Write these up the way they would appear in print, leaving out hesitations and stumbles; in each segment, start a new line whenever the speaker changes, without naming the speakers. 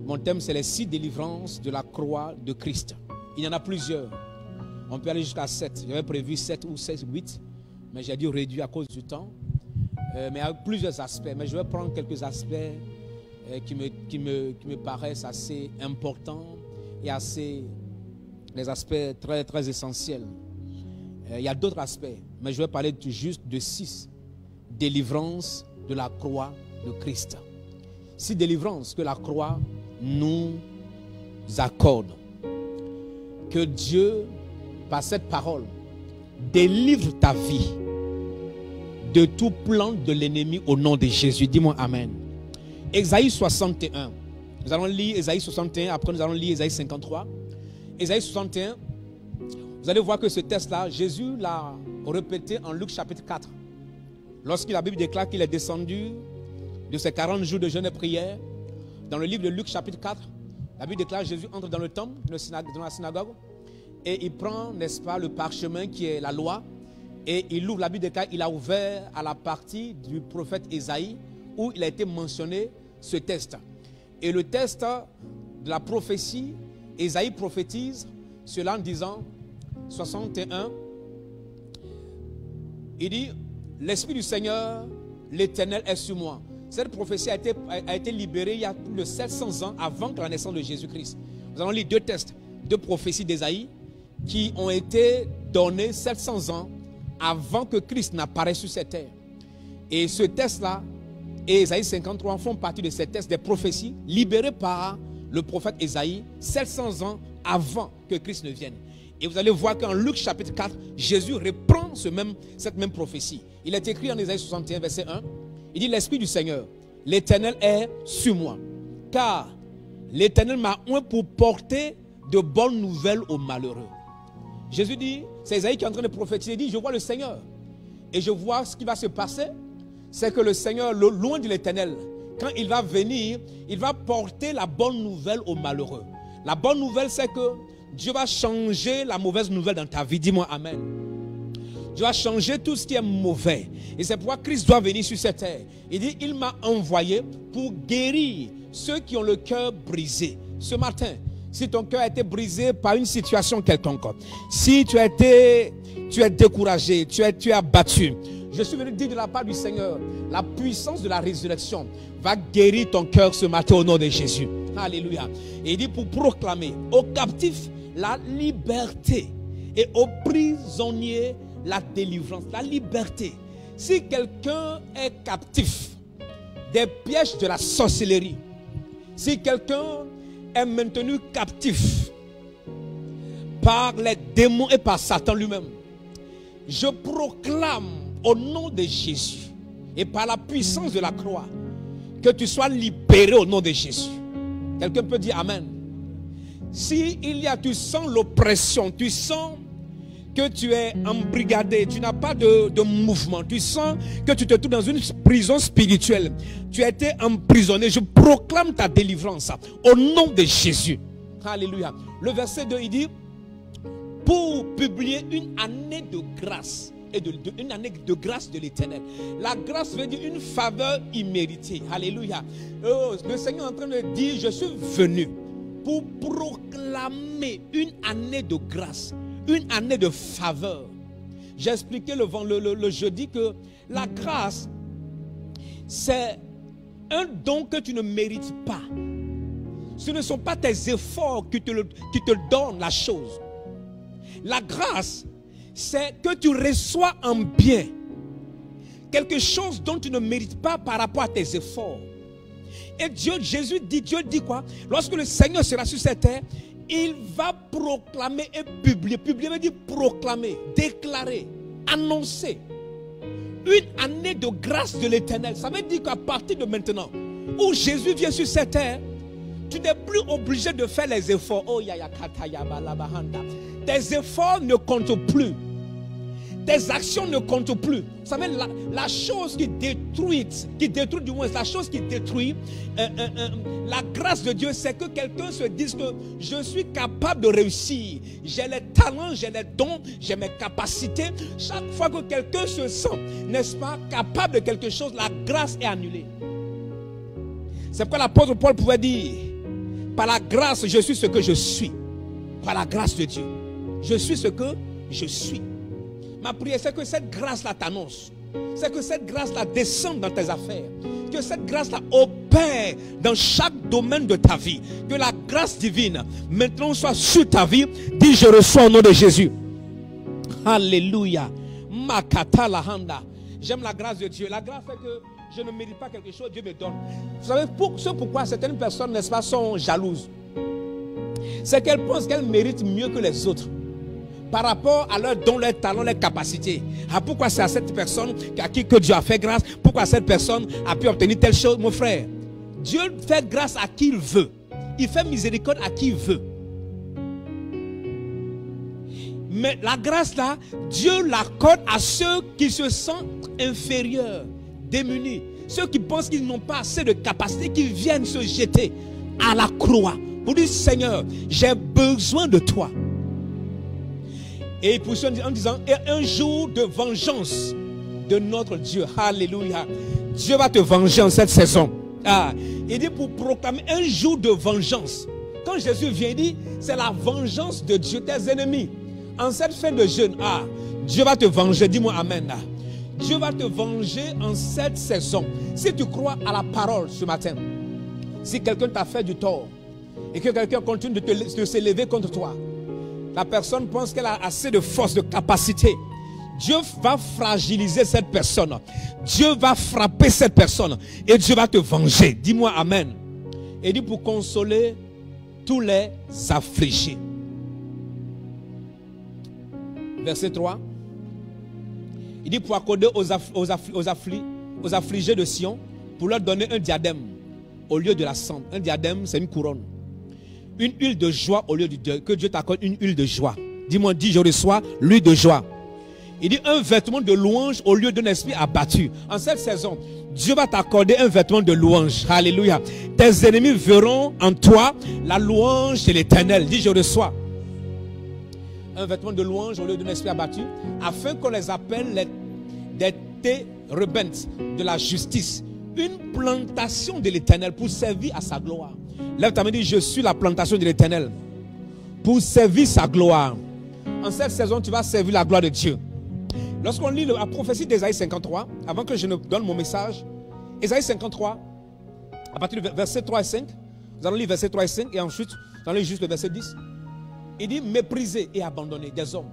Mon thème, c'est les 6 délivrances de la croix de Christ. Il y en a plusieurs. On peut aller jusqu'à 7. J'avais prévu 7 ou 16, 8. Mais j'ai dû réduire à cause du temps. Mais il y a plusieurs aspects. Mais je vais prendre quelques aspects qui me paraissent assez importants et les aspects très, très essentiels. Il y a d'autres aspects. Mais je vais parler juste de 6 délivrances de la croix de Christ. 6 délivrances que la croix nous accorde. Que Dieu, par cette parole, délivre ta vie de tout plan de l'ennemi au nom de Jésus. Dis-moi Amen. Ésaïe 61. Nous allons lire Ésaïe 61, après nous allons lire Ésaïe 53. Ésaïe 61, vous allez voir que ce texte-là, Jésus l'a répété en Luc chapitre 4. Lorsque la Bible déclare qu'il est descendu de ses 40 jours de jeûne et prière, dans le livre de Luc chapitre 4, la Bible déclare que Jésus entre dans le temple, dans la synagogue, et il prend, n'est-ce pas, le parchemin qui est la loi, et il ouvre, la Bible déclare, il a ouvert à la partie du prophète Ésaïe, où il a été mentionné ce texte. Et le texte de la prophétie, Ésaïe prophétise cela en disant, 61, il dit, l'Esprit du Seigneur, l'Éternel est sur moi. Cette prophétie a été libérée il y a plus de 700 ans avant que la naissance de Jésus-Christ. Nous allons lire 2 textes, 2 prophéties d'Ésaïe qui ont été données 700 ans avant que Christ n'apparaisse sur cette terre. Et ce texte-là et Ésaïe 53 font partie de ces textes des prophéties libérées par le prophète Ésaïe 700 ans avant que Christ ne vienne. Et vous allez voir qu'en Luc chapitre 4, Jésus reprend cette même prophétie. Il est écrit en Ésaïe 61 verset 1. Il dit, l'Esprit du Seigneur, l'Éternel est sur moi. Car l'Éternel m'a oint pour porter de bonnes nouvelles aux malheureux. Jésus dit, c'est Ésaïe qui est en train de prophétiser, il dit, je vois le Seigneur. Et je vois ce qui va se passer. C'est que le Seigneur, loin de l'Éternel, quand il va venir, il va porter la bonne nouvelle aux malheureux. La bonne nouvelle, c'est que Dieu va changer la mauvaise nouvelle dans ta vie. Dis-moi Amen. Dieu va changer tout ce qui est mauvais. Et c'est pourquoi Christ doit venir sur cette terre. Il dit, il m'a envoyé pour guérir ceux qui ont le cœur brisé. Ce matin, si ton cœur a été brisé par une situation quelconque, si tu es découragé, tu es abattu, je suis venu dire de la part du Seigneur, la puissance de la résurrection va guérir ton cœur ce matin au nom de Jésus. Alléluia. Et il dit pour proclamer aux captifs la liberté et aux prisonniers la délivrance, la liberté. Si quelqu'un est captif des pièges de la sorcellerie, si quelqu'un est maintenu captif par les démons et par Satan lui-même, je proclame au nom de Jésus et par la puissance de la croix que tu sois libéré au nom de Jésus. Quelqu'un peut dire Amen. Si tu sens l'oppression, tu sens que tu es embrigadé, tu n'as pas de mouvement, tu sens que tu te trouves dans une prison spirituelle, tu as été emprisonné, je proclame ta délivrance au nom de Jésus. Alléluia. Le verset 2, il dit, pour publier une année de grâce, et une année de grâce de l'Éternel. La grâce veut dire une faveur imméritée. Alléluia. Le Seigneur est en train de dire, je suis venu pour proclamer une année de grâce, une année de faveur. J'ai expliqué le jeudi que la grâce, c'est un don que tu ne mérites pas. Ce ne sont pas tes efforts qui te donnent la chose. La grâce, c'est que tu reçois en bien quelque chose dont tu ne mérites pas par rapport à tes efforts. Et Dieu dit quoi? Lorsque le Seigneur sera sur cette terre, il va proclamer et publier. Publier veut dire proclamer, déclarer, annoncer une année de grâce de l'Éternel. Ça veut dire qu'à partir de maintenant, où Jésus vient sur cette terre, tu n'es plus obligé de faire les efforts. Oh, tes efforts ne comptent plus. Tes actions ne comptent plus. Vous savez, la chose qui détruit du moins, la chose qui détruit la grâce de Dieu, c'est que quelqu'un se dise que je suis capable de réussir. J'ai les talents, j'ai les dons, j'ai mes capacités. Chaque fois que quelqu'un se sent, n'est-ce pas, capable de quelque chose, la grâce est annulée. C'est pourquoi l'apôtre Paul pouvait dire, Par la grâce, je suis ce que je suis. Par la grâce de Dieu. Je suis ce que je suis. Ma prière, c'est que cette grâce-là t'annonce. C'est que cette grâce-là descende dans tes affaires. Que cette grâce-là opère dans chaque domaine de ta vie. Que la grâce divine maintenant soit sur ta vie. Dis, je reçois au nom de Jésus. Alléluia. Makata lahanda. J'aime la grâce de Dieu. La grâce fait que je ne mérite pas quelque chose, Dieu me donne. Vous savez pourquoi certaines personnes, n'est-ce pas, sont jalouses. C'est qu'elles pensent qu'elles méritent mieux que les autres. Par rapport à leurs dons, leurs talents, leurs capacités. Ah, pourquoi c'est à cette personne à qui que Dieu a fait grâce? Pourquoi cette personne a pu obtenir telle chose? Mon frère, Dieu fait grâce à qui il veut. Il fait miséricorde à qui il veut. Mais la grâce là, Dieu l'accorde à ceux qui se sentent inférieurs, démunis. Ceux qui pensent qu'ils n'ont pas assez de capacité, qui viennent se jeter à la croix. Pour dire, Seigneur, j'ai besoin de toi. Et il poursuit en disant, et un jour de vengeance de notre Dieu. Alléluia. Dieu va te venger en cette saison. Ah, il dit pour proclamer un jour de vengeance. Quand Jésus vient, il dit, c'est la vengeance de Dieu, tes ennemis. En cette fin de jeûne, Dieu va te venger. Dis-moi amen. Dieu va te venger en cette saison. Si tu crois à la parole ce matin, si quelqu'un t'a fait du tort et que quelqu'un continue de s'élever contre toi, la personne pense qu'elle a assez de force, de capacité. Dieu va fragiliser cette personne. Dieu va frapper cette personne et Dieu va te venger. Dis-moi amen. Et dit pour consoler tous les affligés. Verset 3. Il dit pour accorder aux affligés de Sion, pour leur donner un diadème au lieu de la cendre. Un diadème, c'est une couronne. Une huile de joie au lieu du deuil. Que Dieu t'accorde une huile de joie. Dis-moi, dis, je reçois l'huile de joie. Il dit un vêtement de louange au lieu d'un esprit abattu. En cette saison, Dieu va t'accorder un vêtement de louange. Alléluia. Tes ennemis verront en toi la louange de l'Éternel. Dis, je reçois un vêtement de louange au lieu d'un esprit abattu, afin qu'on les appelle des térébintes de la justice. Une plantation de l'Éternel pour servir à sa gloire. Lève ta main et dis, je suis la plantation de l'Éternel pour servir sa gloire. En cette saison, tu vas servir la gloire de Dieu. Lorsqu'on lit la prophétie d'Ésaïe 53, avant que je ne donne mon message, Ésaïe 53, à partir du verset 3 et 5, nous allons lire verset 3 et 5, et ensuite, nous allons lire juste le verset 10. Il dit, méprisés et abandonnés des hommes,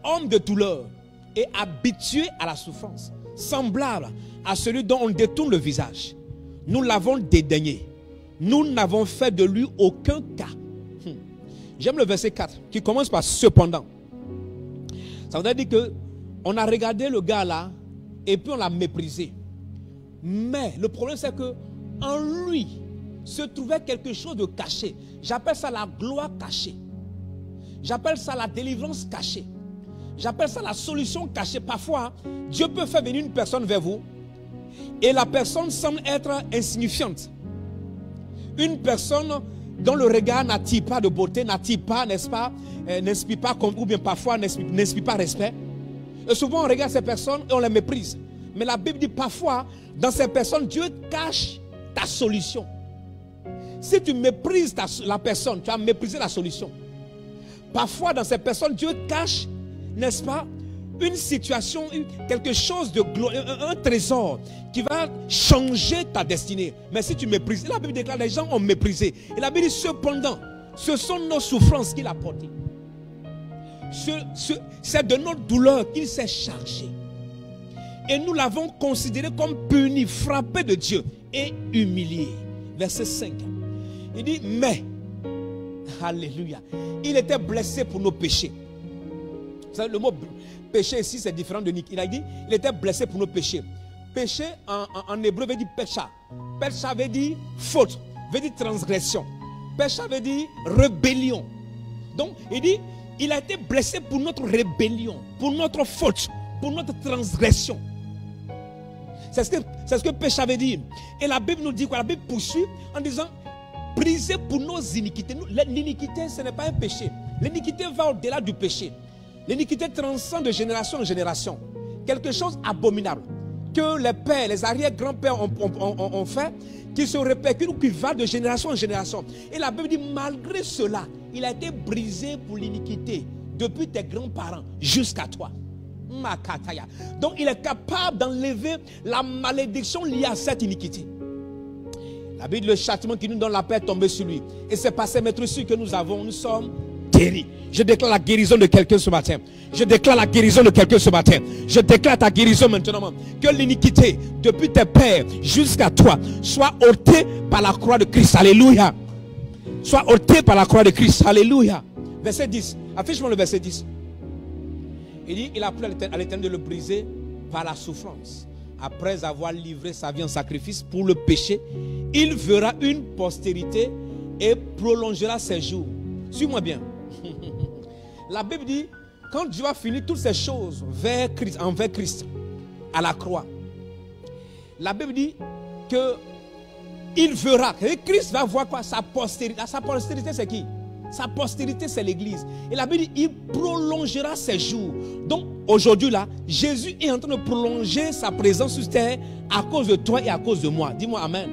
hommes de douleur et habitués à la souffrance, semblables à celui dont on détourne le visage. Nous l'avons dédaigné. Nous n'avons fait de lui aucun cas. J'aime le verset 4 qui commence par cependant. Ça veut dire que on a regardé le gars là et puis on l'a méprisé. Mais le problème c'est que en lui se trouvait quelque chose de caché. J'appelle ça la gloire cachée. J'appelle ça la délivrance cachée. J'appelle ça la solution cachée. Parfois, Dieu peut faire venir une personne vers vous et la personne semble être insignifiante. Une personne dont le regard n'attire pas de beauté, n'attire pas, n'est-ce pas, n'inspire pas, ou bien parfois n'inspire pas respect. Et souvent on regarde ces personnes et on les méprise. Mais la Bible dit parfois, dans ces personnes, Dieu cache ta solution. Si tu méprises la personne, tu as méprisé la solution. Parfois dans ces personnes, Dieu cache, n'est-ce pas, une situation, quelque chose de glorieux, un trésor qui va changer ta destinée. Mais si tu méprises, la Bible déclare, les gens ont méprisé. Et la Bible dit, cependant, ce sont nos souffrances qu'il a portées. C'est de notre douleur qu'il s'est chargé. Et nous l'avons considéré comme puni, frappé de Dieu et humilié. Verset 5. Il dit, mais, alléluia, il était blessé pour nos péchés. Vous savez, le mot péché ici, c'est différent de Nick. Il a dit, il était blessé pour nos péchés. Péché en hébreu veut dire pecha. Pecha veut dire faute, veut dire transgression. Pecha veut dire rébellion. Donc, il dit, il a été blessé pour notre rébellion, pour notre faute, pour notre transgression. C'est ce que péché veut dire. Et la Bible nous dit quoi? La Bible poursuit en disant, brisé pour nos iniquités. L'iniquité, ce n'est pas un péché. L'iniquité va au-delà du péché. L'iniquité transcende de génération en génération. Quelque chose d'abominable. que les pères, les arrière-grands-pères ont fait, qui se répercute ou qui va de génération en génération. Et la Bible dit, malgré cela, il a été brisé pour l'iniquité depuis tes grands-parents jusqu'à toi. Donc il est capable d'enlever la malédiction liée à cette iniquité. La Bible dit, le châtiment qui nous donne la paix est tombé sur lui. Et c'est par ces maîtres que nous sommes guéris. Je déclare la guérison de quelqu'un ce matin. Je déclare la guérison de quelqu'un ce matin. Je déclare ta guérison maintenant. Que l'iniquité depuis tes pères jusqu'à toi soit ôtée par la croix de Christ. Alléluia. Soit ôtée par la croix de Christ. Alléluia. Verset 10. Affiche-moi le verset 10. Il dit, il a plu à l'Éternel de le briser par la souffrance. Après avoir livré sa vie en sacrifice pour le péché, il verra une postérité et prolongera ses jours. Suis-moi bien. La Bible dit, quand Dieu a fini toutes ces choses envers Christ, à la croix, la Bible dit que il verra, et Christ va voir quoi? Sa postérité. Sa postérité, c'est qui? Sa postérité, c'est l'Église. Et la Bible dit, il prolongera ses jours. Donc, aujourd'hui, là, Jésus est en train de prolonger sa présence sur terre à cause de toi et à cause de moi. Dis-moi Amen.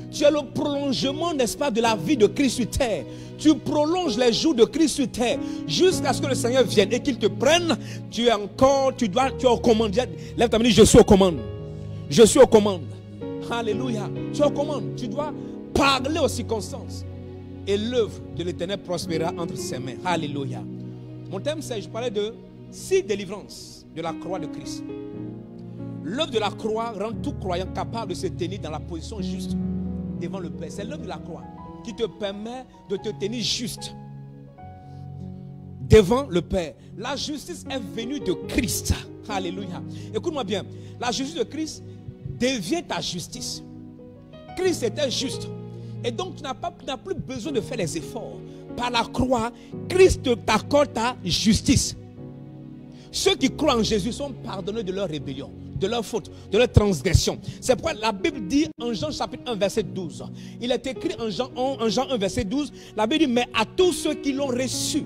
Tu es le prolongement, n'est-ce pas, de la vie de Christ sur terre. Tu prolonges les jours de Christ sur terre jusqu'à ce que le Seigneur vienne et qu'il te prenne. Tu es aux commandes. Lève ta main, je suis aux commandes. Je suis aux commandes. Alléluia. Tu es aux commandes. Tu dois parler aux circonstances. Et l'œuvre de l'Éternel prospérera entre ses mains. Alléluia. Mon thème, c'est, je parlais de 6 délivrances de la croix de Christ. L'œuvre de la croix rend tout croyant capable de se tenir dans la position juste devant le Père. C'est l'œuvre de la croix qui te permet de te tenir juste devant le Père. La justice est venue de Christ. Alléluia. Écoute-moi bien. La justice de Christ devient ta justice. Christ était juste. Et donc tu n'as plus besoin de faire les efforts. Par la croix, Christ t'accorde ta justice. Ceux qui croient en Jésus sont pardonnés de leur rébellion, de leur faute, de leur transgression. C'est pourquoi la Bible dit en Jean chapitre 1 verset 12. Il est écrit en Jean 1 verset 12. La Bible dit, mais à tous ceux qui l'ont reçu,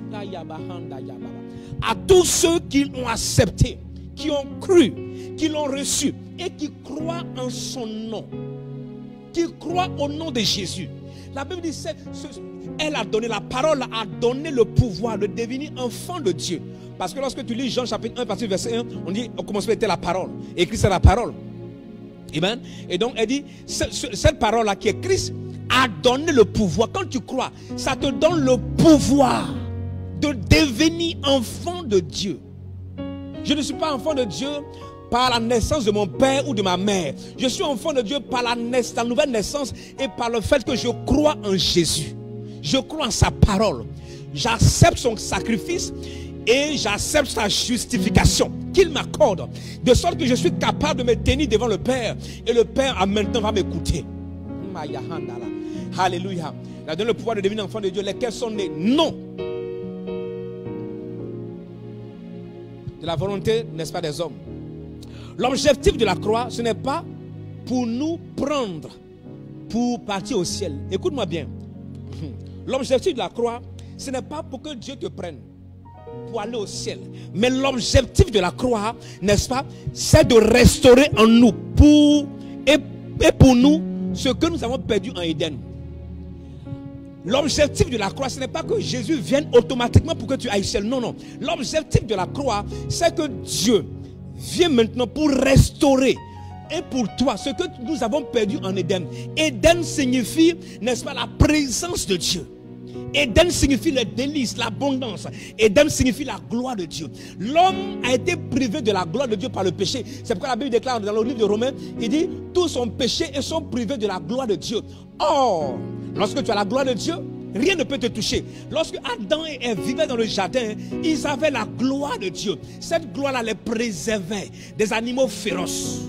à tous ceux qui l'ont accepté, qui ont cru, qui l'ont reçu et qui croient en son nom, qui croient au nom de Jésus. La Bible dit, elle a donné, la parole a donné le pouvoir de devenir enfant de Dieu. Parce que lorsque tu lis Jean chapitre 1, verset 1, on dit, au commencement était la parole. Et Christ est la parole. Amen. Et donc, elle dit, cette parole-là qui est Christ, a donné le pouvoir. Quand tu crois, ça te donne le pouvoir de devenir enfant de Dieu. Je ne suis pas enfant de Dieu par la naissance de mon père ou de ma mère. Je suis enfant de Dieu par la nouvelle naissance et par le fait que je crois en Jésus. Je crois en sa parole. J'accepte son sacrifice et j'accepte sa justification qu'il m'accorde. De sorte que je suis capable de me tenir devant le Père. Et le Père maintenant va m'écouter. Alléluia. Il a donné le pouvoir de devenir enfant de Dieu. Lesquels sont nés? Non. De la volonté, n'est-ce pas, des hommes. L'objectif de la croix, ce n'est pas pour nous prendre, pour partir au ciel. Écoute-moi bien. L'objectif de la croix, ce n'est pas pour que Dieu te prenne, pour aller au ciel. Mais l'objectif de la croix, n'est-ce pas, c'est de restaurer en nous, et pour nous, ce que nous avons perdu en Éden. L'objectif de la croix, ce n'est pas que Jésus vienne automatiquement pour que tu ailles au ciel. Non, non. L'objectif de la croix, c'est que Dieu vient maintenant pour restaurer et pour toi ce que nous avons perdu en Éden. Éden signifie, n'est-ce pas, la présence de Dieu. Éden signifie les délices, l'abondance. Éden signifie la gloire de Dieu. L'homme a été privé de la gloire de Dieu par le péché. C'est pourquoi la Bible déclare dans le livre de Romains, il dit, tous sont péchés et sont privés de la gloire de Dieu. Or, lorsque tu as la gloire de Dieu, rien ne peut te toucher. Lorsque Adam et Ève vivaient dans le jardin, ils avaient la gloire de Dieu. Cette gloire-là les préservait des animaux féroces.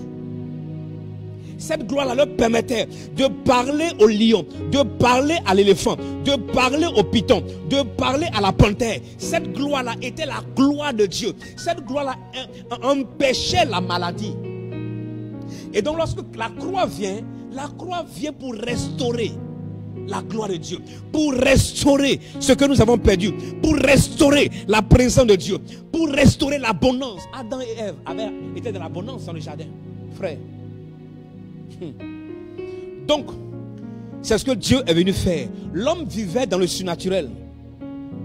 Cette gloire-là leur permettait de parler au lion, de parler à l'éléphant, de parler au python, de parler à la panthère. Cette gloire-là était la gloire de Dieu. Cette gloire-là empêchait la maladie. Et donc lorsque la croix vient pour restaurer la gloire de Dieu, pour restaurer ce que nous avons perdu, pour restaurer la présence de Dieu, pour restaurer l'abondance. Adam et Ève étaient dans l'abondance dans le jardin. frère. Donc, c'est ce que Dieu est venu faire. L'homme vivait dans le surnaturel,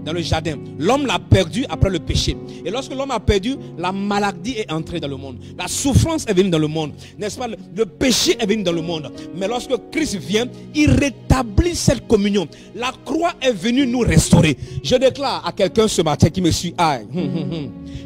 dans le jardin. L'homme l'a perdu après le péché. Et lorsque l'homme a perdu, la maladie est entrée dans le monde. La souffrance est venue dans le monde. N'est-ce pas? Le péché est venu dans le monde. Mais lorsque Christ vient, il rétablit cette communion. La croix est venue nous restaurer. Je déclare à quelqu'un ce matin qui me suit,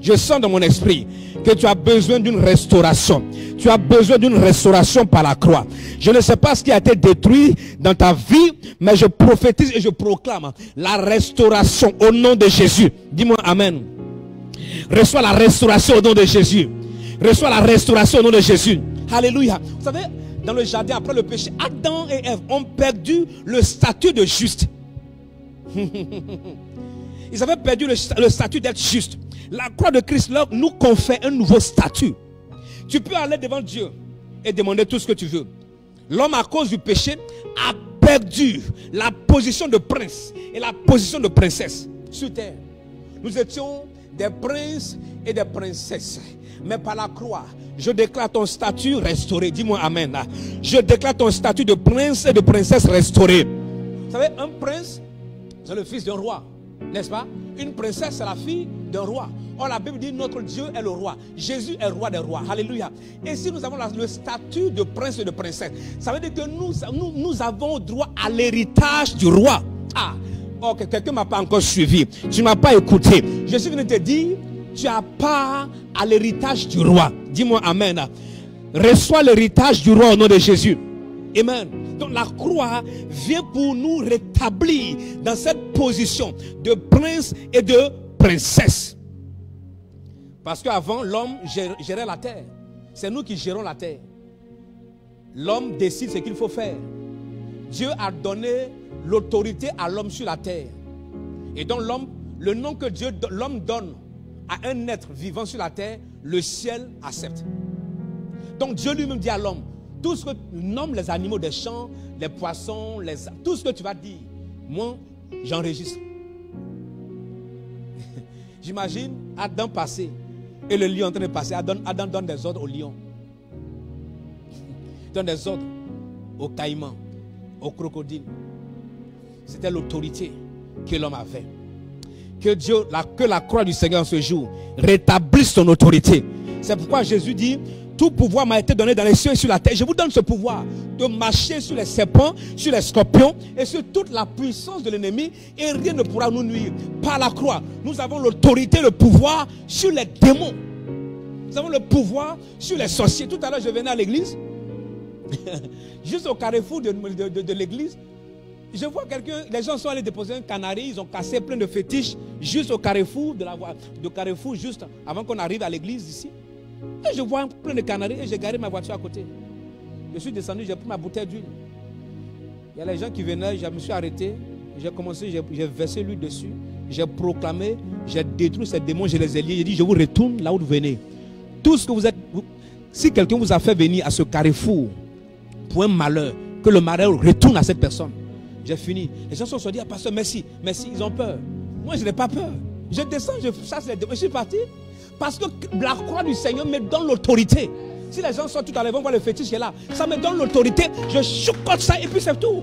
je sens dans mon esprit que tu as besoin d'une restauration. Tu as besoin d'une restauration par la croix. Je ne sais pas ce qui a été détruit dans ta vie, mais je prophétise et je proclame la restauration au nom de Jésus. Dis-moi amen. Reçois la restauration au nom de Jésus. Reçois la restauration au nom de Jésus. Alléluia. Vous savez, dans le jardin, après le péché, Adam et Ève ont perdu le statut de juste. Ils avaient perdu le statut d'être juste. La croix de Christ nous confère un nouveau statut. Tu peux aller devant Dieu et demander tout ce que tu veux. L'homme, à cause du péché, a perdu la position de prince et la position de princesse sur terre. Nous étions des princes et des princesses. Mais par la croix, je déclare ton statut restauré. Dis-moi amen. Je déclare ton statut de prince et de princesse restauré. Vous savez, un prince, c'est le fils d'un roi. N'est-ce pas? Une princesse, c'est la fille d'un roi. Or, la Bible dit notre Dieu est le roi. Jésus est roi des rois. Alléluia. Et si nous avons le statut de prince et de princesse, ça veut dire que nous avons droit à l'héritage du roi. Oh, quelqu'un ne m'a pas encore suivi. Tu ne m'as pas écouté. Je suis venu te dire, tu as part à l'héritage du roi. Dis-moi amen. Reçois l'héritage du roi au nom de Jésus. Amen. Donc la croix vient pour nous rétablir dans cette position de prince et de princesse. Parce qu'avant, l'homme gérait la terre. C'est nous qui gérons la terre. L'homme décide ce qu'il faut faire. Dieu a donné l'autorité à l'homme sur la terre. Et donc l'homme, le nom que l'homme donne à un être vivant sur la terre, le ciel accepte. Donc Dieu lui-même dit à l'homme, tout ce que tu nommes les animaux des champs, les poissons, tout ce que tu vas dire, moi, j'enregistre. J'imagine Adam passer et le lion en train de passer. Adam donne des ordres au lion. Donne des ordres au caïman, au crocodile. C'était l'autorité que l'homme avait. Que la croix du Seigneur en ce jour rétablisse son autorité. C'est pourquoi Jésus dit, tout pouvoir m'a été donné dans les cieux et sur la terre. Je vous donne ce pouvoir de marcher sur les serpents, sur les scorpions et sur toute la puissance de l'ennemi et rien ne pourra nous nuire. Par la croix, nous avons l'autorité, le pouvoir sur les démons. Nous avons le pouvoir sur les sorciers. Tout à l'heure, je venais à l'église, juste au carrefour de l'église. Je vois quelqu'un, les gens sont allés déposer un canari, ils ont cassé plein de fétiches juste au carrefour carrefour juste avant qu'on arrive à l'église ici. Et je vois plein de canaris et j'ai garé ma voiture à côté. Je suis descendu, j'ai pris ma bouteille d'huile. Il y a les gens qui venaient, je me suis arrêté, j'ai commencé, j'ai versé l'huile dessus, j'ai proclamé, j'ai détruit ces démons, je les ai liés, j'ai dit je vous retourne là où vous venez. Tout ce que vous êtes, si quelqu'un vous a fait venir à ce carrefour pour un malheur, que le malheur retourne à cette personne. J'ai fini. Les gens sont dit, ah, pasteur, merci, ils ont peur. Moi, je n'ai pas peur. Je descends, je chasse les démons, je suis parti. Parce que la croix du Seigneur me donne l'autorité. Si les gens sont tout à l'heure, vont voir le fétiche qui est là, ça me donne l'autorité, je chocotte ça et puis c'est tout.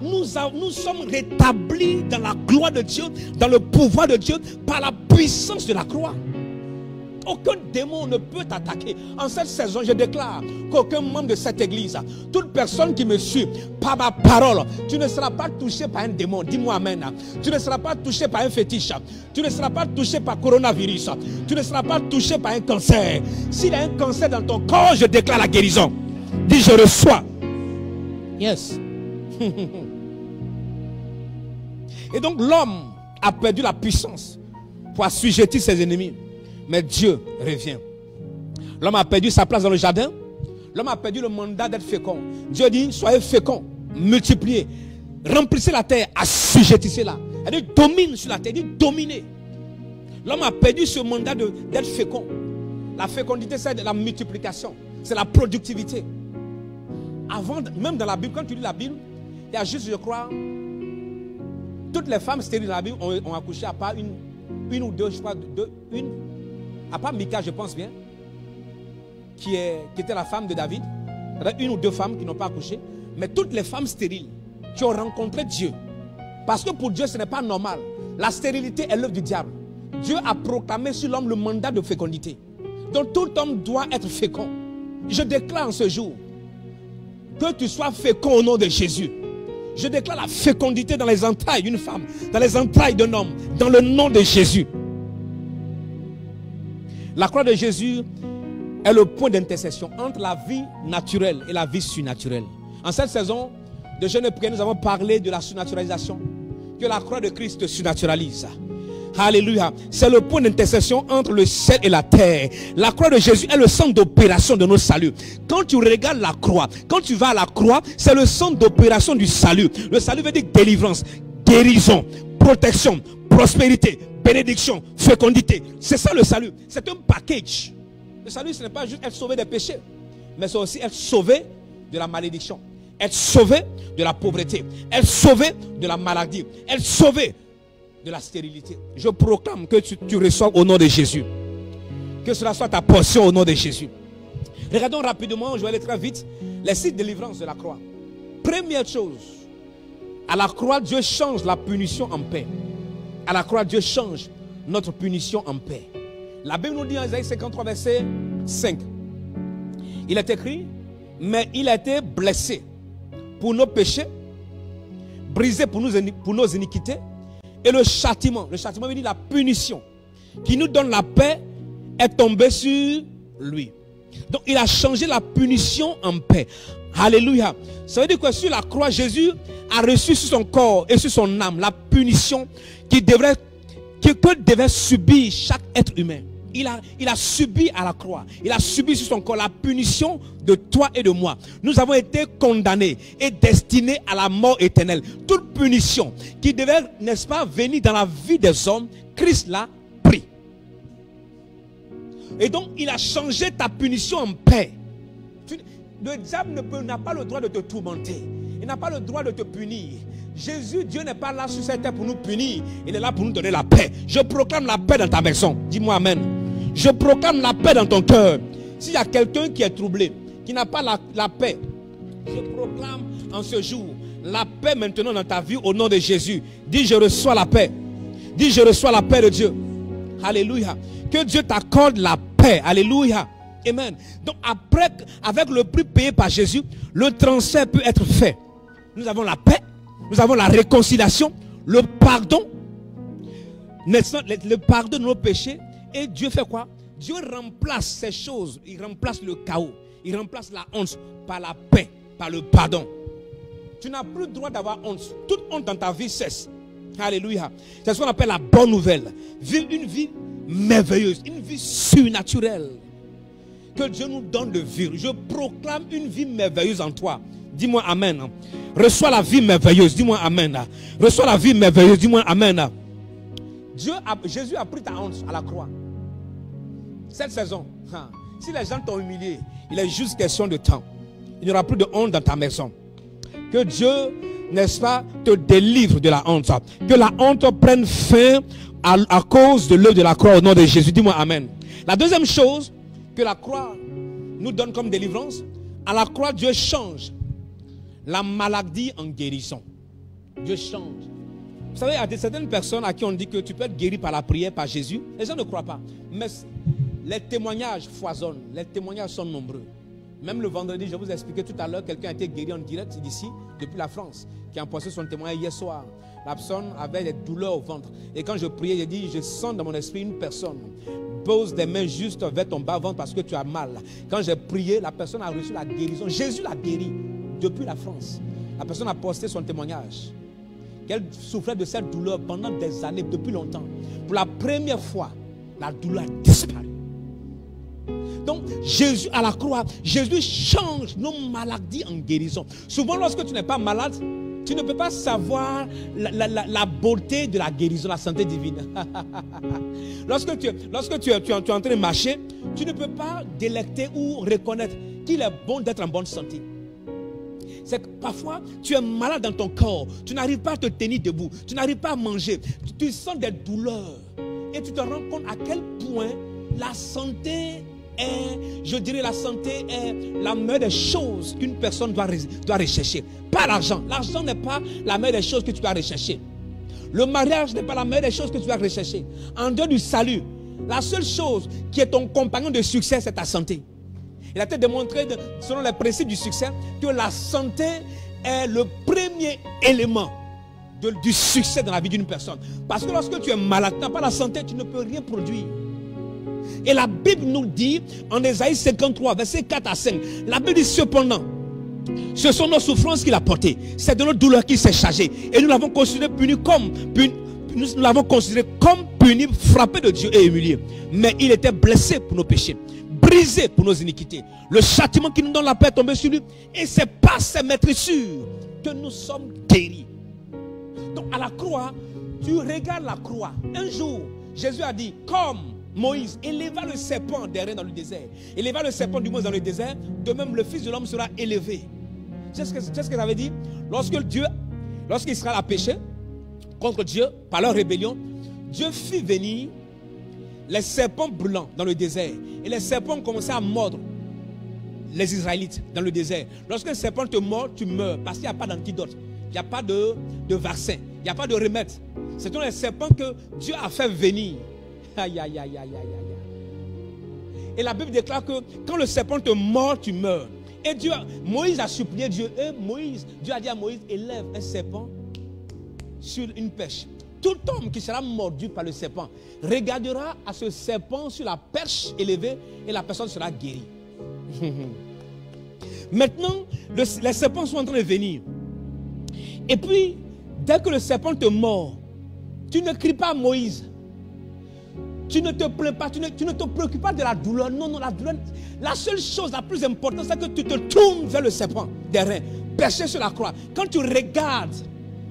Nous sommes rétablis dans la gloire de Dieu, dans le pouvoir de Dieu, par la puissance de la croix. Aucun démon ne peut t'attaquer. En cette saison, je déclare qu'aucun membre de cette église, toute personne qui me suit, par ma parole, tu ne seras pas touché par un démon. Dis-moi amen. Tu ne seras pas touché par un fétiche. Tu ne seras pas touché par coronavirus. Tu ne seras pas touché par un cancer. S'il y a un cancer dans ton corps, je déclare la guérison. Dis, je reçois. Yes. Et donc l'homme a perdu la puissance pour assujettir ses ennemis. Mais Dieu revient. L'homme a perdu sa place dans le jardin. L'homme a perdu le mandat d'être fécond. Dieu dit, soyez féconds, multipliez, remplissez la terre, assujettissez-la. Elle dit, domine sur la terre, elle dit, dominez. L'homme a perdu ce mandat d'être fécond. La fécondité, c'est la multiplication, c'est la productivité. Avant, même dans la Bible, quand tu lis la Bible, il y a juste, je crois, toutes les femmes stériles dans la Bible ont accouché à part une ou deux, je crois, à part Mika, je pense bien. qui était la femme de David. Il y a une ou deux femmes qui n'ont pas accouché. Mais toutes les femmes stériles qui ont rencontré Dieu. Parce que pour Dieu, ce n'est pas normal. La stérilité est l'œuvre du diable. Dieu a proclamé sur l'homme le mandat de fécondité. Donc tout homme doit être fécond. Je déclare en ce jour que tu sois fécond au nom de Jésus. Je déclare la fécondité dans les entrailles d'une femme, dans les entrailles d'un homme, dans le nom de Jésus. La croix de Jésus est le point d'intercession entre la vie naturelle et la vie surnaturelle. En cette saison de jeûne et prière, nous avons parlé de la surnaturalisation. Que la croix de Christ te surnaturalise. Alléluia. C'est le point d'intercession entre le ciel et la terre. La croix de Jésus est le centre d'opération de notre salut. Quand tu regardes la croix, quand tu vas à la croix, c'est le centre d'opération du salut. Le salut veut dire délivrance, guérison, protection, prospérité, bénédiction, fécondité. C'est ça le salut. C'est un package. Le salut, ce n'est pas juste être sauvé des péchés, mais c'est aussi être sauvé de la malédiction, être sauvé de la pauvreté, être sauvé de la maladie, être sauvé de la stérilité. Je proclame que tu reçois au nom de Jésus. Que cela soit ta portion au nom de Jésus. Regardons rapidement, je vais aller très vite, les 6 délivrances de la croix. Première chose, à la croix, Dieu change la punition en paix. À la croix, Dieu change notre punition en paix. La Bible nous dit en Isaïe 53, verset 5. Il est écrit, mais il a été blessé pour nos péchés, brisé pour nos iniquités. Et le châtiment veut dire la punition qui nous donne la paix est tombé sur lui. Donc il a changé la punition en paix. Alléluia. Ça veut dire que sur la croix, Jésus a reçu sur son corps et sur son âme la punition que devait subir chaque être humain. Il a subi à la croix, il a subi sur son corps la punition de toi et de moi. Nous avons été condamnés et destinés à la mort éternelle. Toute punition qui devait, n'est-ce pas, venir dans la vie des hommes, Christ l'a pris. Et donc il a changé ta punition en paix. Le diable n'a pas le droit de te tourmenter. Il n'a pas le droit de te punir. Jésus, Dieu n'est pas là sur cette terre pour nous punir. Il est là pour nous donner la paix. Je proclame la paix dans ta maison. Dis-moi amen. Je proclame la paix dans ton cœur. S'il y a quelqu'un qui est troublé, qui n'a pas la paix, je proclame en ce jour la paix maintenant dans ta vie au nom de Jésus. Dis, je reçois la paix. Dis, je reçois la paix de Dieu. Alléluia. Que Dieu t'accorde la paix. Alléluia. Amen. Donc après, avec le prix payé par Jésus, le transfert peut être fait. Nous avons la paix, nous avons la réconciliation, le pardon, le pardon de nos péchés. Et Dieu fait quoi? Dieu remplace ces choses, il remplace le chaos, il remplace la honte par la paix, par le pardon. Tu n'as plus le droit d'avoir honte. Toute honte dans ta vie cesse. Alléluia. C'est ce qu'on appelle la bonne nouvelle. Vivre une vie merveilleuse, une vie surnaturelle. Que Dieu nous donne de vivre. Je proclame une vie merveilleuse en toi. Dis-moi amen. Reçois la vie merveilleuse. Dis-moi amen. Reçois la vie merveilleuse. Dis-moi amen. Jésus a pris ta honte à la croix. Cette saison, si les gens t'ont humilié, il est juste question de temps. Il n'y aura plus de honte dans ta maison. Que Dieu, n'est-ce pas, te délivre de la honte. Que la honte prenne fin à cause de l'œuvre de la croix au nom de Jésus. Dis-moi amen. La deuxième chose que la croix nous donne comme délivrance, à la croix, Dieu change la maladie en guérison. Dieu change. Vous savez, il y a certaines personnes à qui on dit que tu peux être guéri par la prière, par Jésus. Les gens ne croient pas. Mais les témoignages foisonnent. Les témoignages sont nombreux. Même le vendredi, je vous ai expliqué tout à l'heure, quelqu'un a été guéri en direct d'ici, depuis la France, qui a posté son témoignage hier soir. La personne avait des douleurs au ventre. Et quand je priais, j'ai dit, je sens dans mon esprit une personne. Pose des mains juste vers ton bas-ventre parce que tu as mal. Quand j'ai prié, la personne a reçu la guérison. Jésus l'a guéri depuis la France. La personne a posté son témoignage. Qu'elle souffrait de cette douleur pendant des années, depuis longtemps. Pour la première fois, la douleur a disparu. Donc, Jésus à la croix, Jésus change nos maladies en guérison. Souvent, lorsque tu n'es pas malade, tu ne peux pas savoir la beauté de la guérison, la santé divine. Lorsque tu es en train de marcher, tu ne peux pas délecter ou reconnaître qu'il est bon d'être en bonne santé. C'est que parfois, tu es malade dans ton corps, tu n'arrives pas à te tenir debout, tu n'arrives pas à manger, tu sens des douleurs. Et tu te rends compte à quel point la santé est, je dirais, la santé est la meilleure des choses qu'une personne doit rechercher. Pas l'argent. L'argent n'est pas la meilleure des choses que tu dois rechercher. Le mariage n'est pas la meilleure des choses que tu dois rechercher. En dehors du salut, la seule chose qui est ton compagnon de succès, c'est ta santé. Il a été démontré, selon les principes du succès, que la santé est le premier élément du succès dans la vie d'une personne. Parce que lorsque tu es malade, tu n'as pas la santé, tu ne peux rien produire. Et la Bible nous dit, en Ésaïe 53, versets 4 à 5, la Bible dit cependant, ce sont nos souffrances qu'il a portées, c'est de nos douleurs qu'il s'est chargé. Et nous l'avons considéré comme puni, frappé de Dieu et humilié. Mais il était blessé pour nos péchés, brisé pour nos iniquités. Le châtiment qui nous donne la paix est tombé sur lui. Et c'est par ses maîtrissures que nous sommes guéris. Donc à la croix, tu regardes la croix. Un jour, Jésus a dit, comme Moïse éleva le serpent des reins dans le désert, éleva le serpent du Moïse dans le désert, de même le Fils de l'homme sera élevé. C'est ce que ça veut dire. Lorsqu'Israël a péché contre Dieu par leur rébellion, Dieu fit venir les serpents brûlants dans le désert. Et les serpents ont commencé à mordre les Israélites dans le désert. Lorsqu'un serpent te mord, tu meurs parce qu'il n'y a pas d'antidote. Il n'y a pas de vaccin. Il n'y a pas de remède. C'est les serpents que Dieu a fait venir. Aïe, aïe, aïe, aïe, aïe, aïe. Et la Bible déclare que quand le serpent te mord, tu meurs. Et Moïse a supplié Dieu. Et Dieu a dit à Moïse, élève un serpent sur une perche. Tout homme qui sera mordu par le serpent regardera à ce serpent sur la perche élevée et la personne sera guérie. Maintenant, les serpents sont en train de venir. Et puis, dès que le serpent te mord, tu ne cries pas à Moïse. Tu ne te plains pas, tu ne te préoccupes pas de la douleur. Non, la douleur, la seule chose la plus importante, c'est que tu te tournes vers le serpent des reins, perché sur la croix. Quand tu regardes,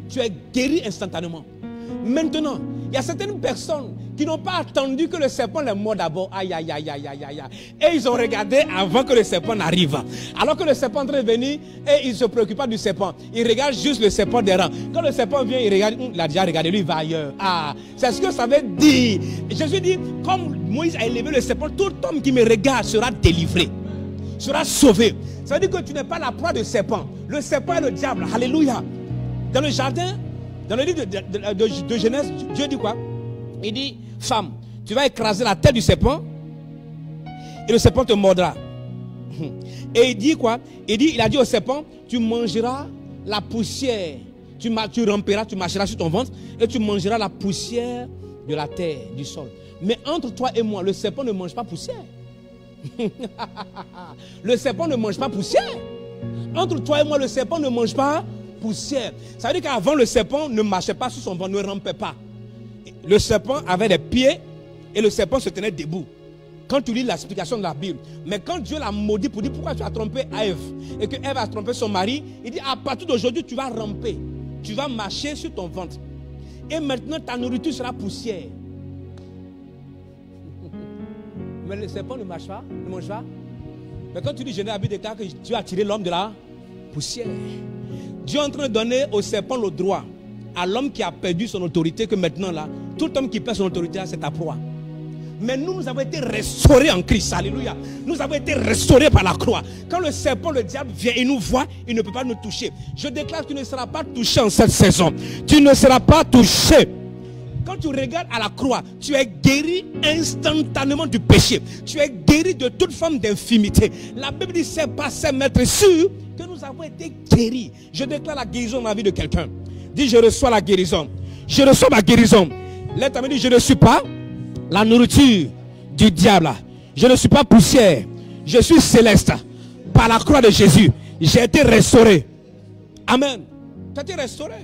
tu es guéri instantanément. Maintenant, il y a certaines personnes qui n'ont pas attendu que le serpent les morde d'abord. Aïe, aïe, aïe, aïe, aïe, aïe. Et ils ont regardé avant que le serpent n'arrive. Alors que le serpent est en train de venir et ils ne se préoccupent pas du serpent. Ils regardent juste le serpent des rangs. Quand le serpent vient, il regarde, il a déjà regardé, lui il va ailleurs. Ah, c'est ce que ça veut dire. Jésus dit, comme Moïse a élevé le serpent, tout homme qui me regarde sera délivré, sera sauvé. Ça veut dire que tu n'es pas la proie du serpent. Le serpent est le diable. Alléluia. Dans le jardin, dans le livre de Genèse, Dieu dit quoi? Il dit, femme, tu vas écraser la tête du serpent et le serpent te mordra. Et il dit quoi? Il a dit au serpent, tu mangeras la poussière, tu ramperas, tu marcheras sur ton ventre et tu mangeras la poussière de la terre, du sol. Mais entre toi et moi, le serpent ne mange pas poussière. Le serpent ne mange pas poussière. Entre toi et moi, le serpent ne mange pas poussière. Ça veut dire qu'avant, le serpent ne marchait pas sur son ventre, ne rampait pas. Le serpent avait des pieds et le serpent se tenait debout. Quand tu lis l'explication de la Bible. Mais quand Dieu l'a maudit pour dire pourquoi tu as trompé Ève et que Ève a trompé son mari, il dit à partir d'aujourd'hui tu vas ramper. Tu vas marcher sur ton ventre. Et maintenant ta nourriture sera poussière. Mais le serpent ne marche pas, ne mange pas. Mais quand tu dis Genèse, la Bible déclare que Dieu a tiré l'homme de la poussière. Dieu est en train de donner au serpent le droit, à l'homme qui a perdu son autorité, que maintenant là, tout homme qui perd son autorité, c'est ta proie. Mais nous avons été restaurés en Christ. Alléluia. Nous avons été restaurés par la croix. Quand le serpent, le diable vient et nous voit, il ne peut pas nous toucher. Je déclare que tu ne seras pas touché en cette saison. Tu ne seras pas touché. Quand tu regardes à la croix, tu es guéri instantanément du péché. Tu es guéri de toute forme d'infimité. La Bible dit, c'est par ses maîtressures que nous avons été guéris. Je déclare la guérison dans la vie de quelqu'un. Dis, je reçois la guérison. Je reçois ma guérison. L'être me dit, je ne suis pas la nourriture du diable. Je ne suis pas poussière. Je suis céleste. Par la croix de Jésus, j'ai été restauré. Amen. Tu as été restauré.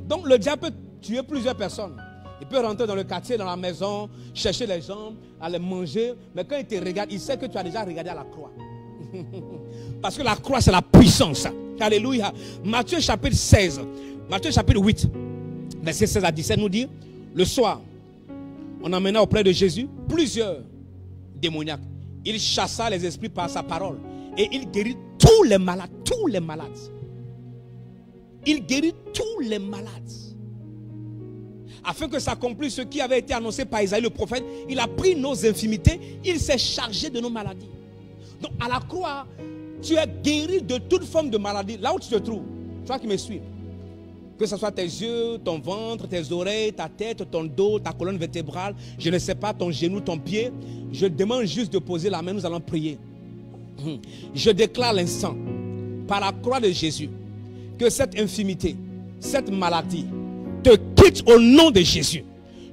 Donc le diable peut tuer plusieurs personnes. Il peut rentrer dans le quartier, dans la maison, chercher les gens, aller manger. Mais quand il te regarde, il sait que tu as déjà regardé à la croix. Parce que la croix, c'est la puissance. Alléluia. Matthieu chapitre 16, Matthieu chapitre 8, verset 16 à 17 nous dit, le soir, on emmena auprès de Jésus plusieurs démoniaques. Il chassa les esprits par sa parole. Et il guérit tous les malades. Tous les malades. Il guérit tous les malades. afin que s'accomplisse ce qui avait été annoncé par Isaïe le prophète. Il a pris nos infimités, il s'est chargé de nos maladies. Donc à la croix, tu es guéri de toute forme de maladie. Là où tu te trouves, toi qui me suis, que ce soit tes yeux, ton ventre, tes oreilles, ta tête, ton dos, ta colonne vertébrale, je ne sais pas, ton genou, ton pied, je demande juste de poser la main, nous allons prier. Je déclare l'instant, par la croix de Jésus, que cette infimité, cette maladie, te quitte au nom de Jésus.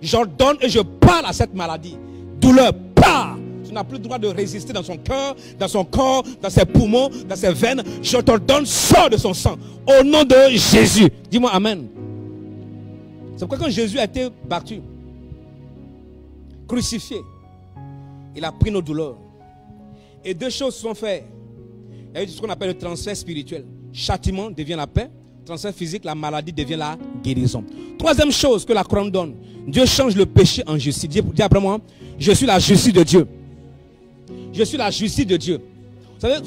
J'ordonne et je parle à cette maladie. Douleur, pars. Tu n'as plus le droit de résister dans son cœur, dans son corps, dans ses poumons, dans ses veines. Je t'ordonne, sors de son sang. Au nom de Jésus. Dis-moi amen. C'est pourquoi quand Jésus a été battu, crucifié, il a pris nos douleurs. Et deux choses sont faites. Il y a ce qu'on appelle le transfert spirituel. Châtiment devient la paix. Transfert physique, la maladie devient la guérison. Troisième chose que la croix donne, Dieu change le péché en justice. Dis après moi, je suis la justice de Dieu. Je suis la justice de Dieu. Vous savez,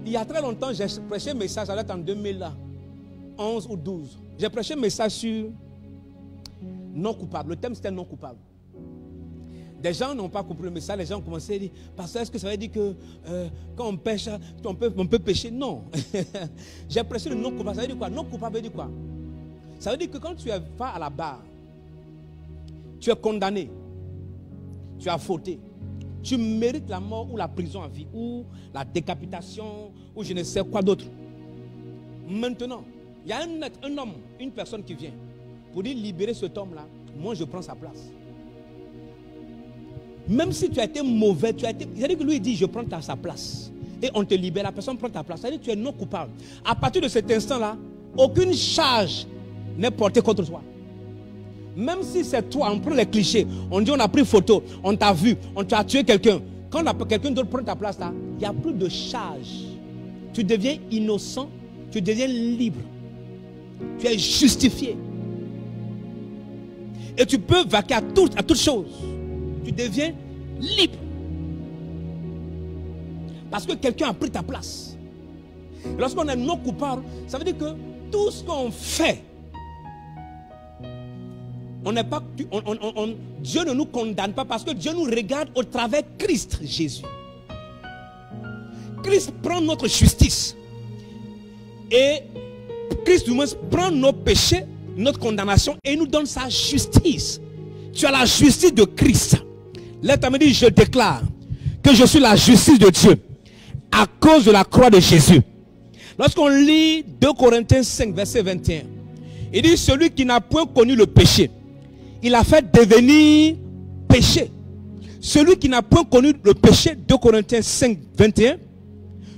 il y a très longtemps, j'ai prêché un message, ça doit être en 2011 ou 12. J'ai prêché un message sur non coupable. Le thème c'était non coupable. Des gens n'ont pas compris le message, les gens ont commencé à dire, pasteur, est-ce que ça veut dire que quand on pêche, on peut pécher? Non. J'ai prêché le non coupable. Ça veut dire quoi? Non coupable veut dire quoi? Ça veut dire que quand tu vas à la barre, tu es condamné, tu as fauté, tu mérites la mort ou la prison à vie, ou la décapitation, ou je ne sais quoi d'autre. Maintenant, il y a un homme, une personne qui vient pour dire libérer cet homme-là, moi je prends sa place. Même si tu as été mauvais, c'est-à-dire que lui dit je prends sa place et on te libère, la personne prend ta place, c'est-à-dire que tu es non coupable. À partir de cet instant-là, aucune charge n'est portée contre toi. Même si c'est toi, on prend les clichés, on dit on a pris photo, on t'a vu, on t'a tué quelqu'un. Quand quelqu'un d'autre prend ta place là, il n'y a plus de charge. Tu deviens innocent, tu deviens libre. Tu es justifié. Et tu peux vaquer à toutes choses. Tu deviens libre. Parce que quelqu'un a pris ta place. Et lorsqu'on est non coupable, ça veut dire que tout ce qu'on fait, Dieu ne nous condamne pas parce que Dieu nous regarde au travers Christ Jésus. Christ prend notre justice. Et Christ du moins prend nos péchés, notre condamnation et nous donne sa justice. Tu as la justice de Christ. L'État me dit, je déclare que je suis la justice de Dieu à cause de la croix de Jésus. Lorsqu'on lit 2 Corinthiens 5, verset 21, il dit, celui qui n'a point connu le péché, il a fait devenir péché. Celui qui n'a point connu le péché, 2 Corinthiens 5, 21,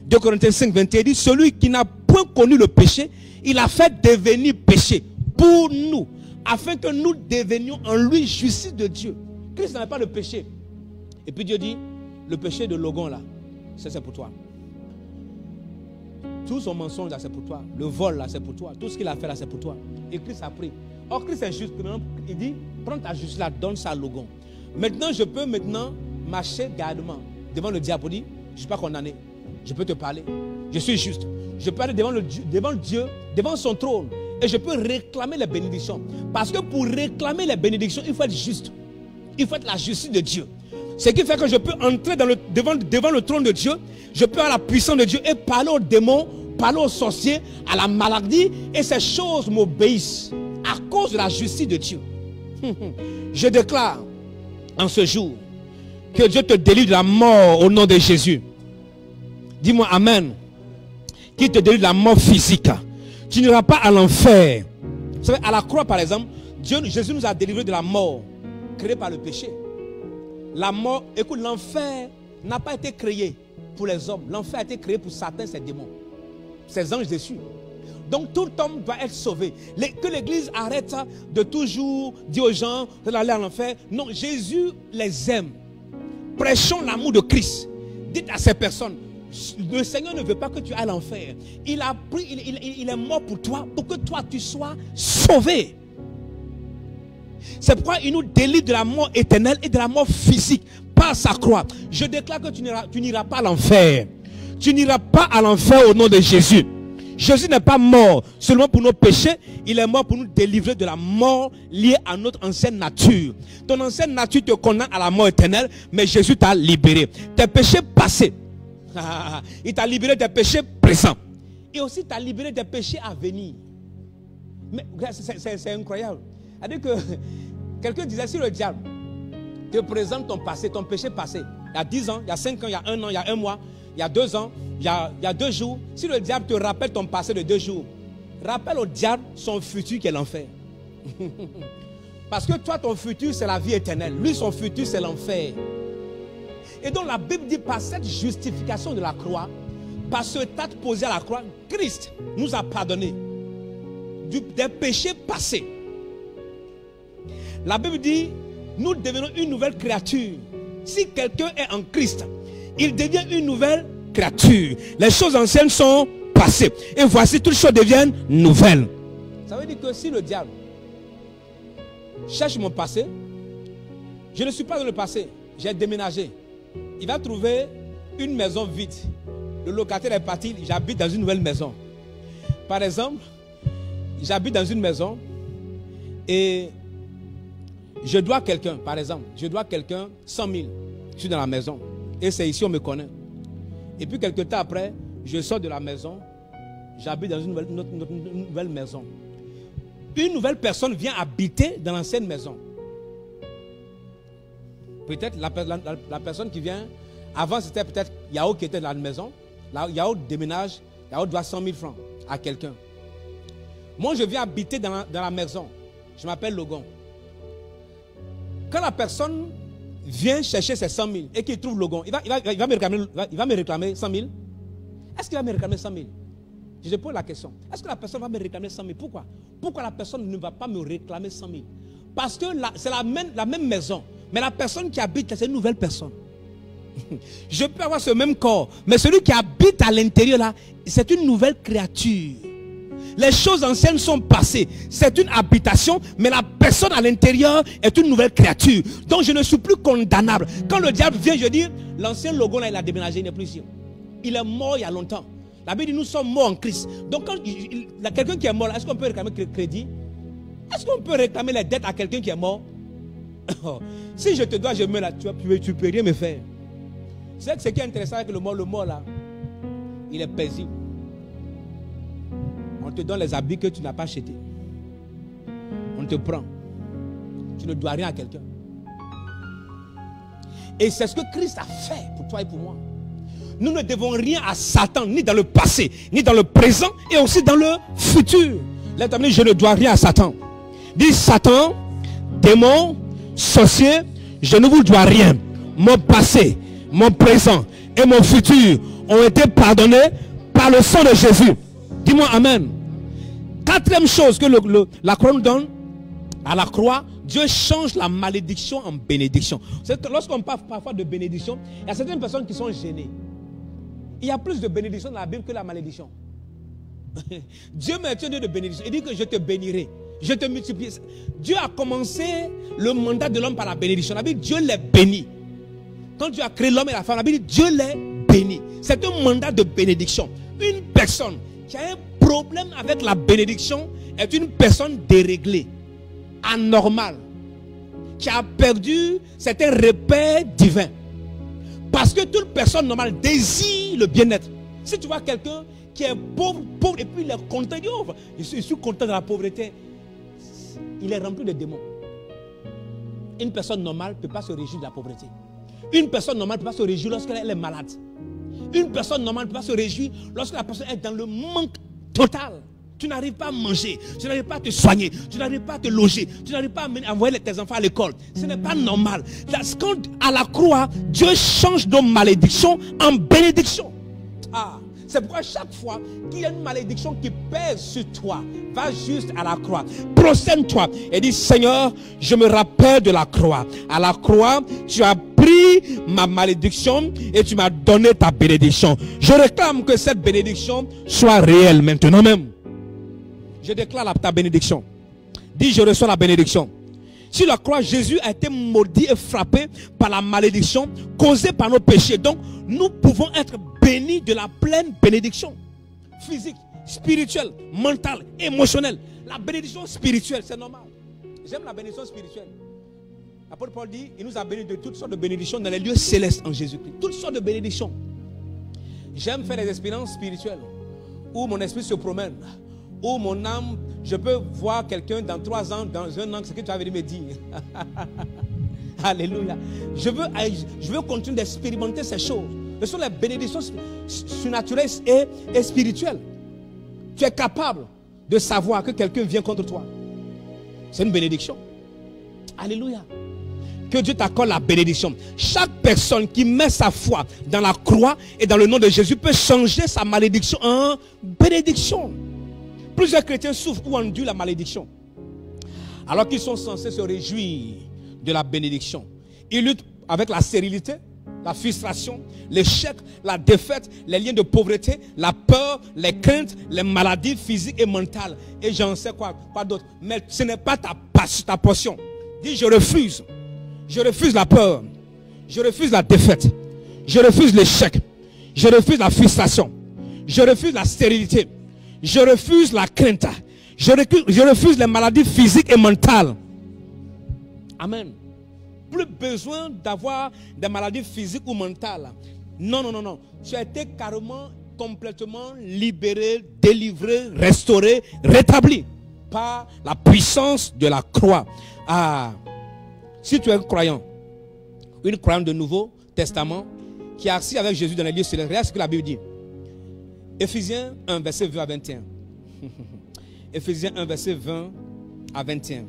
2 Corinthiens 5, 21, il dit, celui qui n'a point connu le péché, il a fait devenir péché pour nous, afin que nous devenions en lui justice de Dieu. Christ n'avait pas le péché. Et puis Dieu dit, le péché de Logan là, c'est pour toi. Tout son mensonge là, c'est pour toi. Le vol là, c'est pour toi. Tout ce qu'il a fait là, c'est pour toi. Et Christ a pris. Or Christ est juste. Il dit, prends ta justice là, donne ça à Logan. Maintenant, je peux marcher gardement devant le diable. Je ne suis pas condamné. Je peux te parler. Je suis juste. Je peux aller devant Dieu, devant son trône. Et je peux réclamer les bénédictions. Parce que pour réclamer les bénédictions, il faut être juste. Il faut être la justice de Dieu. Ce qui fait que je peux entrer devant le trône de Dieu. Je peux avoir la puissance de Dieu et parler aux démons, parler aux sorciers, à la maladie. Et ces choses m'obéissent à cause de la justice de Dieu. Je déclare en ce jour que Dieu te délivre de la mort au nom de Jésus. Dis-moi amen. Qui te délivre de la mort physique. Tu n'iras pas à l'enfer. Vous savez, à la croix par exemple, Jésus nous a délivré de la mort créée par le péché. La mort, écoute, l'enfer n'a pas été créé pour les hommes. L'enfer a été créé pour Satan, ses démons, ses anges déçus. Donc tout homme doit être sauvé. Que l'Église arrête de toujours dire aux gens d'aller à l'enfer. Non, Jésus les aime. Prêchons l'amour de Christ. Dites à ces personnes, le Seigneur ne veut pas que tu ailles à l'enfer. Il est mort pour toi, pour que toi tu sois sauvé. C'est pourquoi il nous délivre de la mort éternelle et de la mort physique par sa croix. Je déclare que tu n'iras pas à l'enfer. Tu n'iras pas à l'enfer au nom de Jésus. Jésus n'est pas mort seulement pour nos péchés, il est mort pour nous délivrer de la mort liée à notre ancienne nature. Ton ancienne nature te condamne à la mort éternelle, mais Jésus t'a libéré. Tes péchés passés, il t'a libéré des péchés présents. Et aussi t'a libéré des péchés à venir. Mais c'est incroyable. C'est-à-dire que quelqu'un disait, si le diable te présente ton passé, ton péché passé, il y a 10 ans, il y a 5 ans, il y a 1 an, il y a 1 mois, il y a 2 ans, il y a 2 jours, si le diable te rappelle ton passé de 2 jours, rappelle au diable son futur qui est l'enfer. Parce que toi, ton futur, c'est la vie éternelle. Lui, son futur, c'est l'enfer. Et donc la Bible dit, par cette justification de la croix, par ce acte posé à la croix, Christ nous a pardonné des péchés passés. La Bible dit, nous devenons une nouvelle créature. Si quelqu'un est en Christ, il devient une nouvelle créature. Les choses anciennes sont passées. Et voici, toutes choses deviennent nouvelles. Ça veut dire que si le diable cherche mon passé, je ne suis pas dans le passé, j'ai déménagé. Il va trouver une maison vide. Le locataire est parti, j'habite dans une nouvelle maison. Par exemple, j'habite dans une maison et je dois quelqu'un, par exemple, je dois quelqu'un 100 000. Je suis dans la maison et c'est ici on me connaît. Et puis quelques temps après, je sors de la maison, j'habite dans une nouvelle maison. Une nouvelle personne vient habiter dans l'ancienne maison. Peut-être la personne qui vient, avant c'était peut-être Yao qui était dans la maison. Là, Yao déménage, Yao doit 100 000 francs à quelqu'un. Moi, je viens habiter dans la maison. Je m'appelle Logan. Quand la personne vient chercher ses 100 000 et qu'il trouve Logan, il va me réclamer 100 000. Est-ce qu'il va me réclamer 100 000? Je pose la question. Est-ce que la personne va me réclamer 100 000? Pourquoi? Pourquoi la personne ne va pas me réclamer 100 000? Parce que c'est la même maison. Mais la personne qui habite, c'est une nouvelle personne. Je peux avoir ce même corps, mais celui qui habite à l'intérieur là, c'est une nouvelle créature. Les choses anciennes sont passées. C'est une habitation, mais la personne à l'intérieur est une nouvelle créature. Donc je ne suis plus condamnable. Quand le diable vient, je dis, l'ancien Logan là, il a déménagé, il n'est plus ici. Il est mort il y a longtemps. La Bible dit, nous sommes morts en Christ. Donc quand il y a quelqu'un qui est mort, est-ce qu'on peut réclamer le crédit? Est-ce qu'on peut réclamer les dettes à quelqu'un qui est mort? Si je te dois, je meurs là, tu ne peux rien me faire. C'est ce qui est intéressant avec le mort là, il est paisible. On te donne les habits que tu n'as pas achetés. On te prend. Tu ne dois rien à quelqu'un. Et c'est ce que Christ a fait pour toi et pour moi. Nous ne devons rien à Satan, ni dans le passé, ni dans le présent, et aussi dans le futur. L'éternel, je ne dois rien à Satan. Dis Satan, démon, sorcier, je ne vous dois rien. Mon passé, mon présent et mon futur ont été pardonnés par le sang de Jésus. Dis-moi Amen. Quatrième chose que la croix nous donne, à la croix, Dieu change la malédiction en bénédiction. Lorsqu'on parle parfois de bénédiction, il y a certaines personnes qui sont gênées. Il y a plus de bénédiction dans la Bible que la malédiction. Dieu m'est un Dieu de bénédiction. Il dit que je te bénirai, je te multiplierai. Dieu a commencé le mandat de l'homme par la bénédiction. La Bible dit Dieu les bénit. Quand Dieu a créé l'homme et la femme, la Bible dit Dieu les bénit. C'est un mandat de bénédiction. Une personne qui a un problème avec la bénédiction est une personne déréglée, anormale, qui a perdu certains repères divins. Parce que toute personne normale désire le bien-être. Si tu vois quelqu'un qui est pauvre, et puis il est content, il dit oh, je suis content de la pauvreté, il est rempli de démons. Une personne normale ne peut pas se réjouir de la pauvreté. Une personne normale ne peut pas se réjouir lorsqu'elle est malade. Une personne normale ne peut pas se réjouir lorsque la personne est dans le manque total. Tu n'arrives pas à manger, tu n'arrives pas à te soigner, tu n'arrives pas à te loger, tu n'arrives pas à envoyer tes enfants à l'école. Ce n'est pas normal. Quand à la croix, Dieu change nos malédictions en bénédictions. C'est pourquoi chaque fois qu'il y a une malédiction qui pèse sur toi, va juste à la croix, prosterne-toi et dis Seigneur, je me rappelle de la croix. À la croix, tu as pris ma malédiction et tu m'as donné ta bénédiction. Je réclame que cette bénédiction soit réelle maintenant même. Je déclare ta bénédiction. Dis, je reçois la bénédiction. Sur la croix, Jésus a été maudit et frappé par la malédiction causée par nos péchés. Donc, nous pouvons être bénis de la pleine bénédiction physique spirituelle, mentale, émotionnelle. La bénédiction spirituelle, c'est normal. J'aime la bénédiction spirituelle. L'apôtre Paul dit, il nous a bénis de toutes sortes de bénédictions dans les lieux célestes en Jésus-Christ. Toutes sortes de bénédictions. J'aime faire des expériences spirituelles où mon esprit se promène, où mon âme, je peux voir quelqu'un dans 3 ans, dans 1 an, ce que tu as venu me dire. Alléluia. Je veux continuer d'expérimenter ces choses. Ce sont les bénédictions surnaturelles et spirituelles. Tu es capable de savoir que quelqu'un vient contre toi. C'est une bénédiction. Alléluia. Que Dieu t'accorde la bénédiction. Chaque personne qui met sa foi dans la croix et dans le nom de Jésus peut changer sa malédiction en bénédiction. Plusieurs chrétiens souffrent ou endurent la malédiction, alors qu'ils sont censés se réjouir de la bénédiction. Ils luttent avec la stérilité, la frustration, l'échec, la défaite, les liens de pauvreté, la peur, les craintes, les maladies physiques et mentales. Et j'en sais quoi d'autre. Mais ce n'est pas ta portion. Dis, je refuse. Je refuse la peur. Je refuse la défaite. Je refuse l'échec. Je refuse la frustration. Je refuse la stérilité. Je refuse la crainte. Je refuse les maladies physiques et mentales. Amen. Plus besoin d'avoir des maladies physiques ou mentales. Non. Tu as été carrément, complètement libéré, délivré, restauré, rétabli par la puissance de la croix. Si tu es un croyant, une croyante de Nouveau Testament, qui est assis avec Jésus dans les lieux célestes, regarde ce que la Bible dit. Éphésiens 1, verset 20 à 21. Éphésiens 1, verset 20 à 21.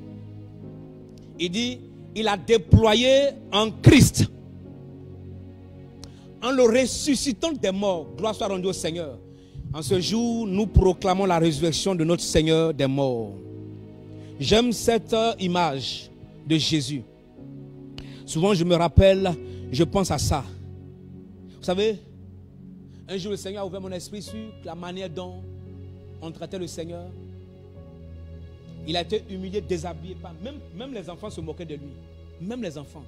Il dit, il a déployé en Christ, en le ressuscitant des morts. Gloire soit rendue au Seigneur. En ce jour, nous proclamons la résurrection de notre Seigneur des morts. J'aime cette image de Jésus. Souvent, je me rappelle, je pense à ça. Vous savez, un jour, le Seigneur a ouvert mon esprit sur la manière dont on traitait le Seigneur. Il a été humilié, déshabillé. Même les enfants se moquaient de lui. Même les enfants.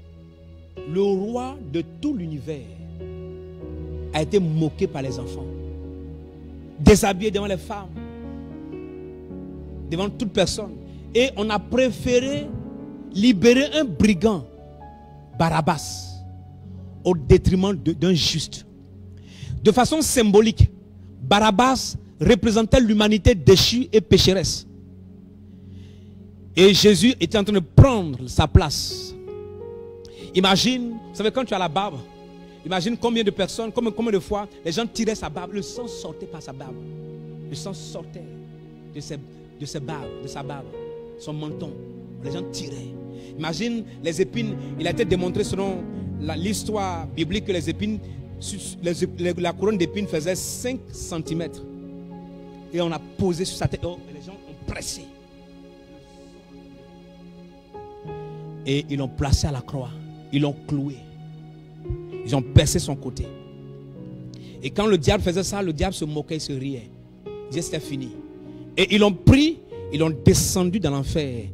Le roi de tout l'univers a été moqué par les enfants. Déshabillé devant les femmes. Devant toute personne. Et on a préféré libérer un brigand, Barabbas, au détriment d'un juste. De façon symbolique, Barabbas représentait l'humanité déchue et pécheresse. Et Jésus était en train de prendre sa place. Imagine, vous savez, quand tu as la barbe, imagine combien de personnes, combien de fois les gens tiraient sa barbe, le sang sortait par sa barbe. Le sang sortait de sa barbe, son menton. Les gens tiraient. Imagine les épines, il a été démontré selon l'histoire biblique que les épines, la couronne d'épines faisait 5 cm. Et on a posé sur sa tête, et les gens ont pressé. Et ils l'ont placé à la croix. Ils l'ont cloué. Ils ont percé son côté. Et quand le diable faisait ça, le diable se moquait, il se riait. Il disait c'était fini. Et ils l'ont pris, ils l'ont descendu dans l'enfer,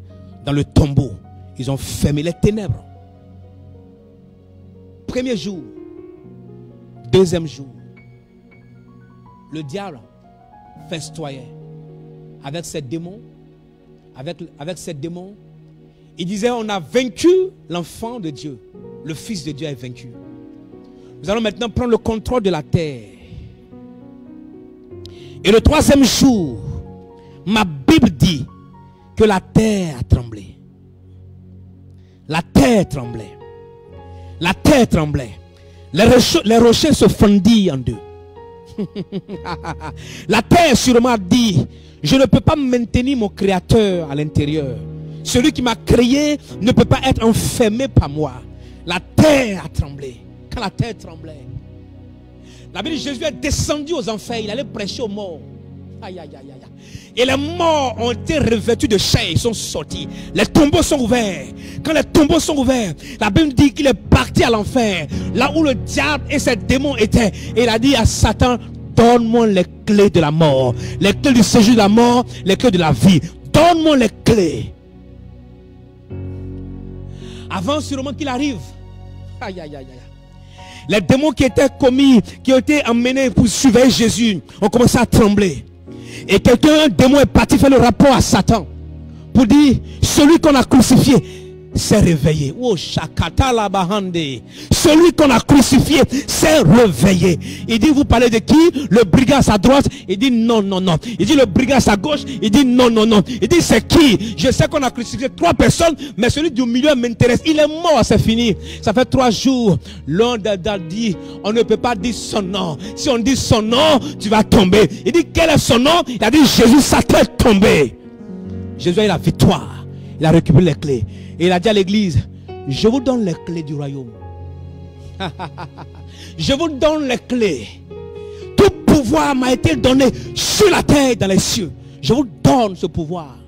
dans le tombeau. Ils ont fermé les ténèbres. Premier jour, deuxième jour, le diable festoyait avec ses démons. Avec ses démons. Il disait, on a vaincu l'enfant de Dieu. Le Fils de Dieu est vaincu. Nous allons maintenant prendre le contrôle de la terre. Et le troisième jour, ma Bible dit que la terre a tremblé. La terre tremblait. La terre tremblait. Les rochers se fondirent en deux. La terre sûrement dit, je ne peux pas maintenir mon Créateur à l'intérieur. Celui qui m'a créé ne peut pas être enfermé par moi. La terre a tremblé. Quand la terre tremblait, la Bible dit Jésus est descendu aux enfers. Il allait prêcher aux morts. Aïe, aïe, aïe, aïe. Et les morts ont été revêtus de chair. Ils sont sortis. Les tombeaux sont ouverts. Quand les tombeaux sont ouverts, la Bible dit qu'il est parti à l'enfer, là où le diable et ses démons étaient. Et il a dit à Satan, donne-moi les clés de la mort, les clés du séjour de la mort, les clés de la vie. Donne-moi les clés. Avant sûrement qu'il arrive, aïe, aïe, aïe, aïe. Les démons qui étaient commis, qui ont été emmenés pour surveiller Jésus, ont commencé à trembler. Et quelqu'un, un démon est parti faire le rapport à Satan pour dire, celui qu'on a crucifié s'est réveillé. Oh, Shakata la Bahande. Celui qu'on a crucifié s'est réveillé. Il dit, vous parlez de qui? Le brigand à sa droite. Il dit non, non, non. Il dit le brigand à sa gauche. Il dit non, non, non. Il dit c'est qui? Je sais qu'on a crucifié 3 personnes, mais celui du milieu m'intéresse. Il est mort, c'est fini. Ça fait 3 jours. L'un d'Adam dit, on ne peut pas dire son nom. Si on dit son nom, tu vas tomber. Il dit quel est son nom? Il a dit Jésus, ça t'est tombé. Jésus a eu la victoire. Il a récupéré les clés. Et il a dit à l'église, je vous donne les clés du royaume. Je vous donne les clés. Tout pouvoir m'a été donné sur la terre et dans les cieux. Je vous donne ce pouvoir.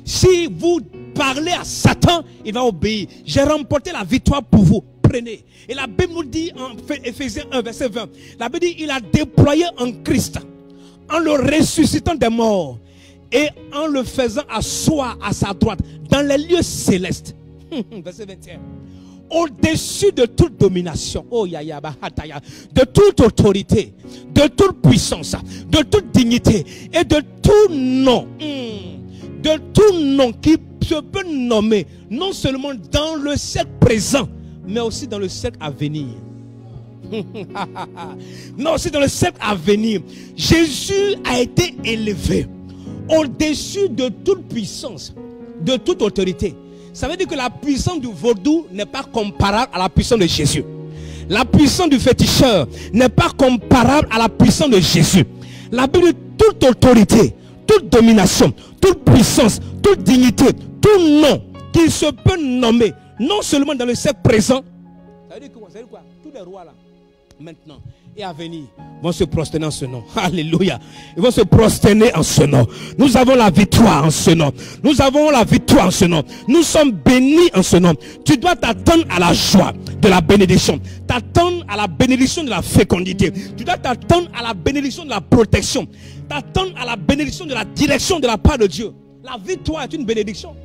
Si vous parlez à Satan, il va obéir. J'ai remporté la victoire pour vous. Prenez. Et la Bible nous dit en Éphésiens 1, verset 20. La Bible dit, il a déployé en Christ, en le ressuscitant des morts, et en le faisant asseoir à sa droite dans les lieux célestes. Verset 21. Au-dessus de toute domination, de toute autorité, de toute puissance, de toute dignité et de tout nom, qui se peut nommer, non seulement dans le siècle présent, mais aussi dans le siècle à venir. Non, aussi dans le siècle à venir. Jésus a été élevé au-dessus de toute puissance, de toute autorité. Ça veut dire que la puissance du vaudou n'est pas comparable à la puissance de Jésus. La puissance du féticheur n'est pas comparable à la puissance de Jésus. La Bible dit toute autorité, toute domination, toute puissance, toute dignité, tout nom qui se peut nommer, non seulement dans le siècle présent. Ça veut dire quoi? Tous les rois là, maintenant et à venir, vont se prosterner en ce nom. Alléluia. Ils vont se prosterner en ce nom. Nous avons la victoire en ce nom. Nous avons la victoire en ce nom. Nous sommes bénis en ce nom. Tu dois t'attendre à la joie de la bénédiction. T'attendre à la bénédiction de la fécondité. Tu dois t'attendre à la bénédiction de la protection. T'attendre à la bénédiction de la direction de la part de Dieu. La victoire est une bénédiction.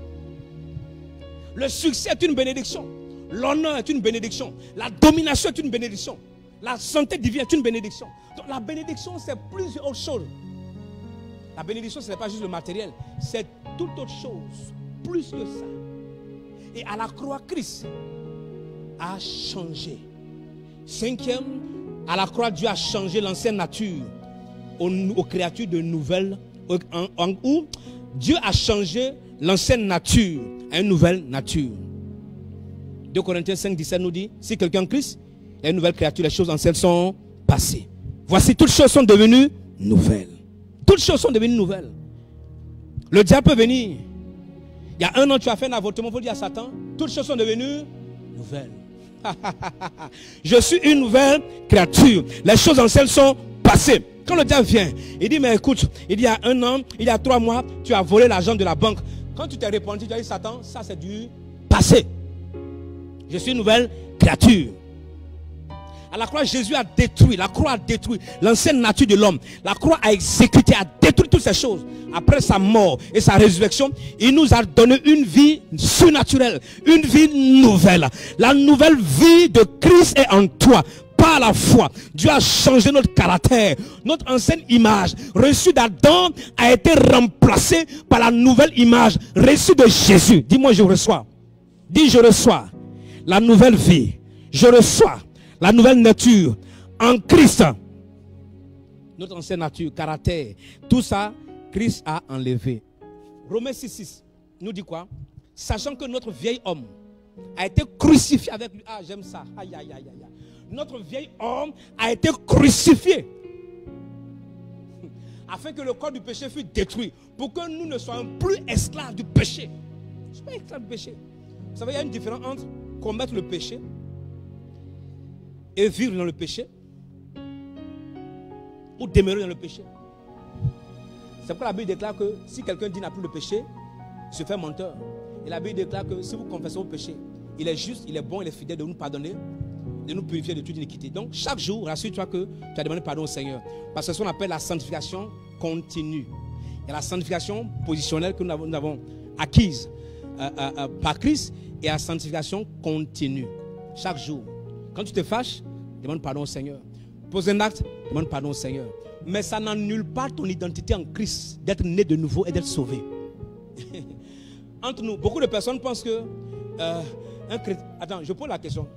Le succès est une bénédiction. L'honneur est une bénédiction. La domination est une bénédiction. La santé divine est une bénédiction. Donc la bénédiction, c'est plus autre chose. La bénédiction, ce n'est pas juste le matériel. C'est toute autre chose. Plus que ça. Et à la croix, Christ a changé. 5e, à la croix, Dieu a changé l'ancienne nature aux créatures de nouvelles. Où Dieu a changé l'ancienne nature à une nouvelle nature. 2 Corinthiens 5, 17 nous dit, si quelqu'un Christ, il y a une nouvelle créature, les choses anciennes sont passées. Voici, toutes choses sont devenues nouvelles. Toutes choses sont devenues nouvelles. Le diable peut venir. Il y a 1 an, tu as fait un avortement, il faut dire à Satan, toutes choses sont devenues nouvelles. Je suis une nouvelle créature. Les choses anciennes sont passées. Quand le diable vient, il dit, mais écoute, il y a 1 an, il y a 3 mois, tu as volé l'argent de la banque. Quand tu t'es répandu, tu as dit, Satan, ça c'est du passé. Je suis une nouvelle créature. À la croix, Jésus a détruit, la croix a détruit l'ancienne nature de l'homme. La croix a exécuté, a détruit toutes ces choses. Après sa mort et sa résurrection, il nous a donné une vie surnaturelle, une vie nouvelle. La nouvelle vie de Christ est en toi. Par la foi, Dieu a changé notre caractère. Notre ancienne image reçue d'Adam a été remplacée par la nouvelle image reçue de Jésus. Dis-moi, je reçois. Dis, je reçois la nouvelle vie. Je reçois la nouvelle nature en Christ. Notre ancienne nature, caractère, tout ça, Christ a enlevé. Romains 6,6 nous dit quoi? Sachant que notre vieil homme a été crucifié avec lui. Ah, j'aime ça. Aïe, aïe, aïe, aïe. Notre vieil homme a été crucifié afin que le corps du péché fût détruit, pour que nous ne soyons plus esclaves du péché. Je ne suis pas esclave du péché. Vous savez, il y a une différence entre combattre le péché et vivre dans le péché, ou demeurer dans le péché. C'est pourquoi la Bible déclare que si quelqu'un dit n'a plus le péché, il se fait menteur. Et la Bible déclare que si vous confessez vos péchés, il est juste, il est bon, il est fidèle de nous pardonner, de nous purifier de toute iniquité. Donc chaque jour, rassure-toi que tu as demandé pardon au Seigneur. Parce que c'est ce qu'on appelle la sanctification continue. Il y a la sanctification positionnelle que nous avons acquise par Christ, et la sanctification continue. Chaque jour. Quand tu te fâches, demande pardon au Seigneur. pose un acte, demande pardon au Seigneur. Mais ça n'annule pas ton identité en Christ, d'être né de nouveau et d'être sauvé. Entre nous, beaucoup de personnes pensent que un chrétien... Attends, je pose la question.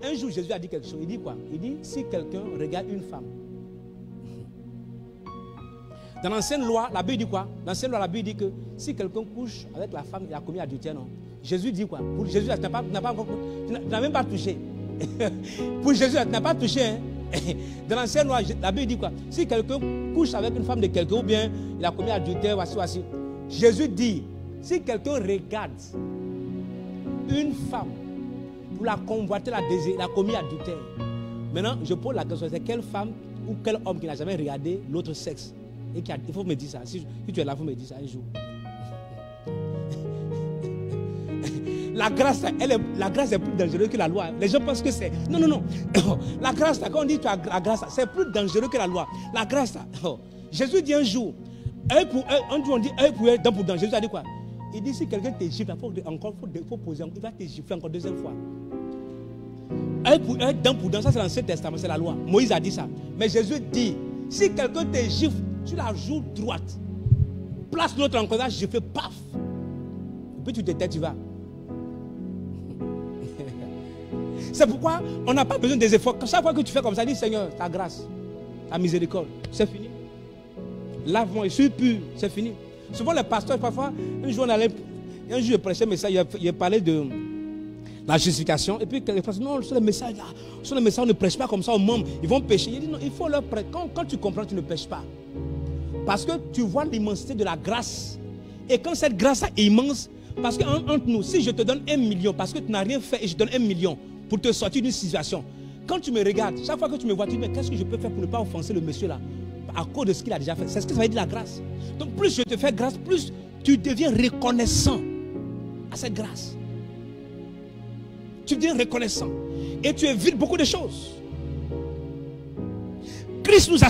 Un jour, Jésus a dit quelque chose. Il dit quoi? Il dit, si quelqu'un regarde une femme. Dans l'ancienne loi, la Bible dit quoi? Dans l'ancienne loi, la Bible dit que si quelqu'un couche avec la femme, il a commis adultère, non? Jésus dit quoi? Pour Jésus, tu n'as même pas touché. Pour Jésus, tu n'as pas touché. Hein? Dans l'ancienne loi, la Bible dit quoi? Si quelqu'un couche avec une femme de quelqu'un, ou bien il a commis adultère, voici. Jésus dit, si quelqu'un regarde une femme pour la convoiter, la désirer, il a commis adultère. Maintenant, je pose la question, c'est quelle femme ou quel homme qui n'a jamais regardé l'autre sexe? Et il faut me dire ça. Si tu es là, il faut me dire ça un jour. La grâce, la grâce est plus dangereuse que la loi. Les gens pensent que c'est... Non. La grâce, quand on dit tu as la grâce, c'est plus dangereux que la loi. La grâce, Jésus dit un jour, œil pour œil, on dit œil pour œil, dent pour dent. Jésus a dit quoi? Il dit si quelqu'un te gifle, il faut poser, il va te gifler encore deuxième fois. Œil pour œil, dent pour dent, ça c'est l'Ancien Testament, c'est la loi. Moïse a dit ça. Mais Jésus dit, si quelqu'un te gifle sur la joue droite, place l'autre encore là, gifle, paf. Et puis tu te tais, tu vas. C'est pourquoi on n'a pas besoin des efforts. Chaque fois que tu fais comme ça, dis Seigneur, ta grâce, ta miséricorde, c'est fini. Lave-moi, je suis pur, c'est fini. Souvent les pasteurs, parfois, un jour je prêchais un message, il parlait de la justification. Et puis les pasteurs, non, sur les messages là, on ne prêche pas comme ça aux membres, ils vont pécher. Il dit non, il faut leur prêcher. Quand tu comprends, tu ne pêches pas. Parce que tu vois l'immensité de la grâce. Et quand cette grâce est immense, parce qu'entre nous, si je te donne 1 million, parce que tu n'as rien fait et je te donne 1 million pour te sortir d'une situation, quand tu me regardes, chaque fois que tu me vois, tu dis mais qu'est-ce que je peux faire pour ne pas offenser le monsieur là, à cause de ce qu'il a déjà fait? C'est ce que ça veut dire la grâce. Donc plus je te fais grâce, plus tu deviens reconnaissant à cette grâce. Tu deviens reconnaissant. Et tu évites beaucoup de choses. Christ nous a...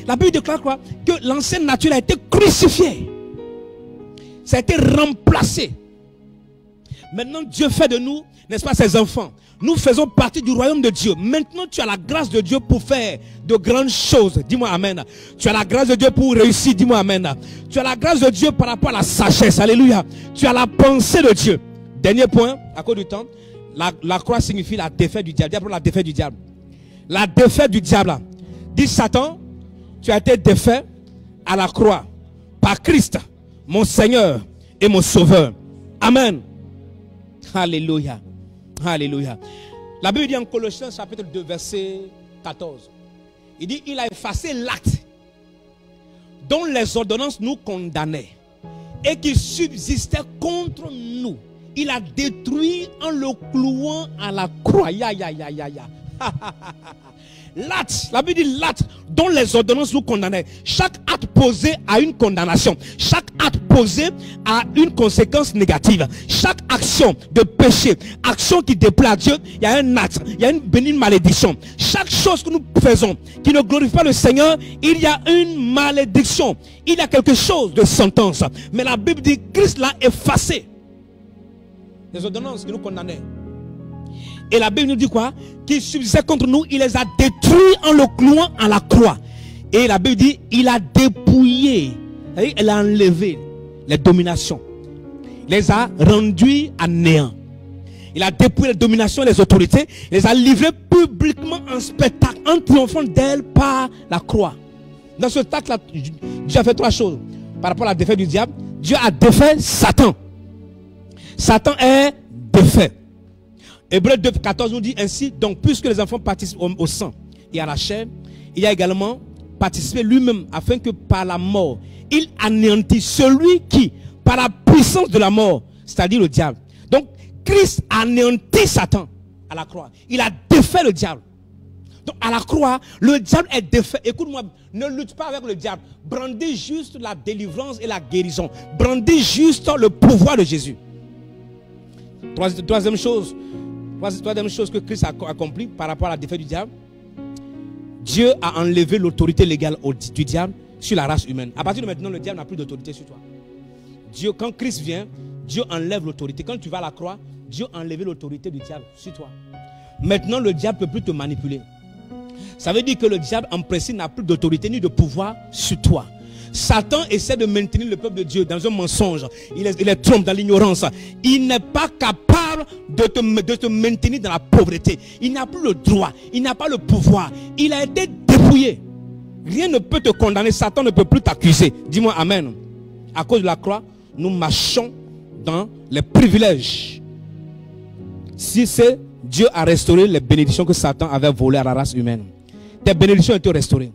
La Bible déclare quoi? Que l'ancienne nature a été crucifiée. Ça a été remplacé. Maintenant Dieu fait de nous, n'est-ce pas, ses enfants. Nous faisons partie du royaume de Dieu. Maintenant tu as la grâce de Dieu pour faire de grandes choses. Dis-moi amen. Tu as la grâce de Dieu pour réussir. Dis-moi amen. Tu as la grâce de Dieu par rapport à la sagesse. Alléluia. Tu as la pensée de Dieu. Dernier point, à cause du temps. La croix signifie la défaite du diable. La défaite du diable. La défaite du diable. Dis Satan, tu as été défait à la croix par Christ, mon Seigneur et mon Sauveur. Amen. Alléluia. Alléluia. La Bible dit en Colossiens chapitre 2 verset 14. Il dit, il a effacé l'acte dont les ordonnances nous condamnaient et qui subsistait contre nous. Il a détruit en le clouant à la croix. L'acte, la Bible dit l'acte dont les ordonnances nous condamnaient. Chaque acte posé a une condamnation. Chaque acte posé a une conséquence négative. Chaque action de péché, action qui déplaît à Dieu, il y a un acte, il y a une bénigne malédiction. Chaque chose que nous faisons qui ne glorifie pas le Seigneur, il y a une malédiction. Il y a quelque chose de sentence. Mais la Bible dit Christ l'a effacé. Les ordonnances qui nous condamnaient. Et la Bible nous dit quoi? Qui subsistait contre nous, il les a détruits en le clouant à la croix. Et la Bible dit, il a dépouillé, il a enlevé les dominations. Il les a rendus à néant. Il a dépouillé les dominations et les autorités. Il les a livrées publiquement en spectacle, en triomphant d'elles par la croix. Dans ce spectacle-là, Dieu a fait 3 choses. Par rapport à la défaite du diable, Dieu a défait Satan. Satan est défait. Hébreux 2, 14 nous dit ainsi, donc puisque les enfants participent au sang et à la chair, il a également participé lui-même afin que par la mort, il anéantit celui qui, par la puissance de la mort, c'est-à-dire le diable. Donc Christ anéantit Satan à la croix. Il a défait le diable. Donc à la croix, le diable est défait. Écoute-moi, ne lutte pas avec le diable. Brandis juste la délivrance et la guérison. Brandis juste le pouvoir de Jésus. Troisième chose que Christ a accompli par rapport à la défaite du diable, Dieu a enlevé l'autorité légale du diable sur la race humaine. À partir de maintenant, le diable n'a plus d'autorité sur toi. Dieu, quand Christ vient, Dieu enlève l'autorité. Quand tu vas à la croix, Dieu a enlevé l'autorité du diable sur toi. Maintenant, le diable ne peut plus te manipuler. Ça veut dire que le diable, en principe, n'a plus d'autorité ni de pouvoir sur toi. Satan essaie de maintenir le peuple de Dieu dans un mensonge. Il les trompe dans l'ignorance. Il n'est pas capable de te maintenir dans la pauvreté. Il n'a plus le droit. Il n'a pas le pouvoir. Il a été dépouillé. Rien ne peut te condamner. Satan ne peut plus t'accuser. Dis-moi amen. À cause de la croix, nous marchons dans les privilèges. Si c'est Dieu a restauré les bénédictions que Satan avait volées à la race humaine. Tes bénédictions ont été restaurées.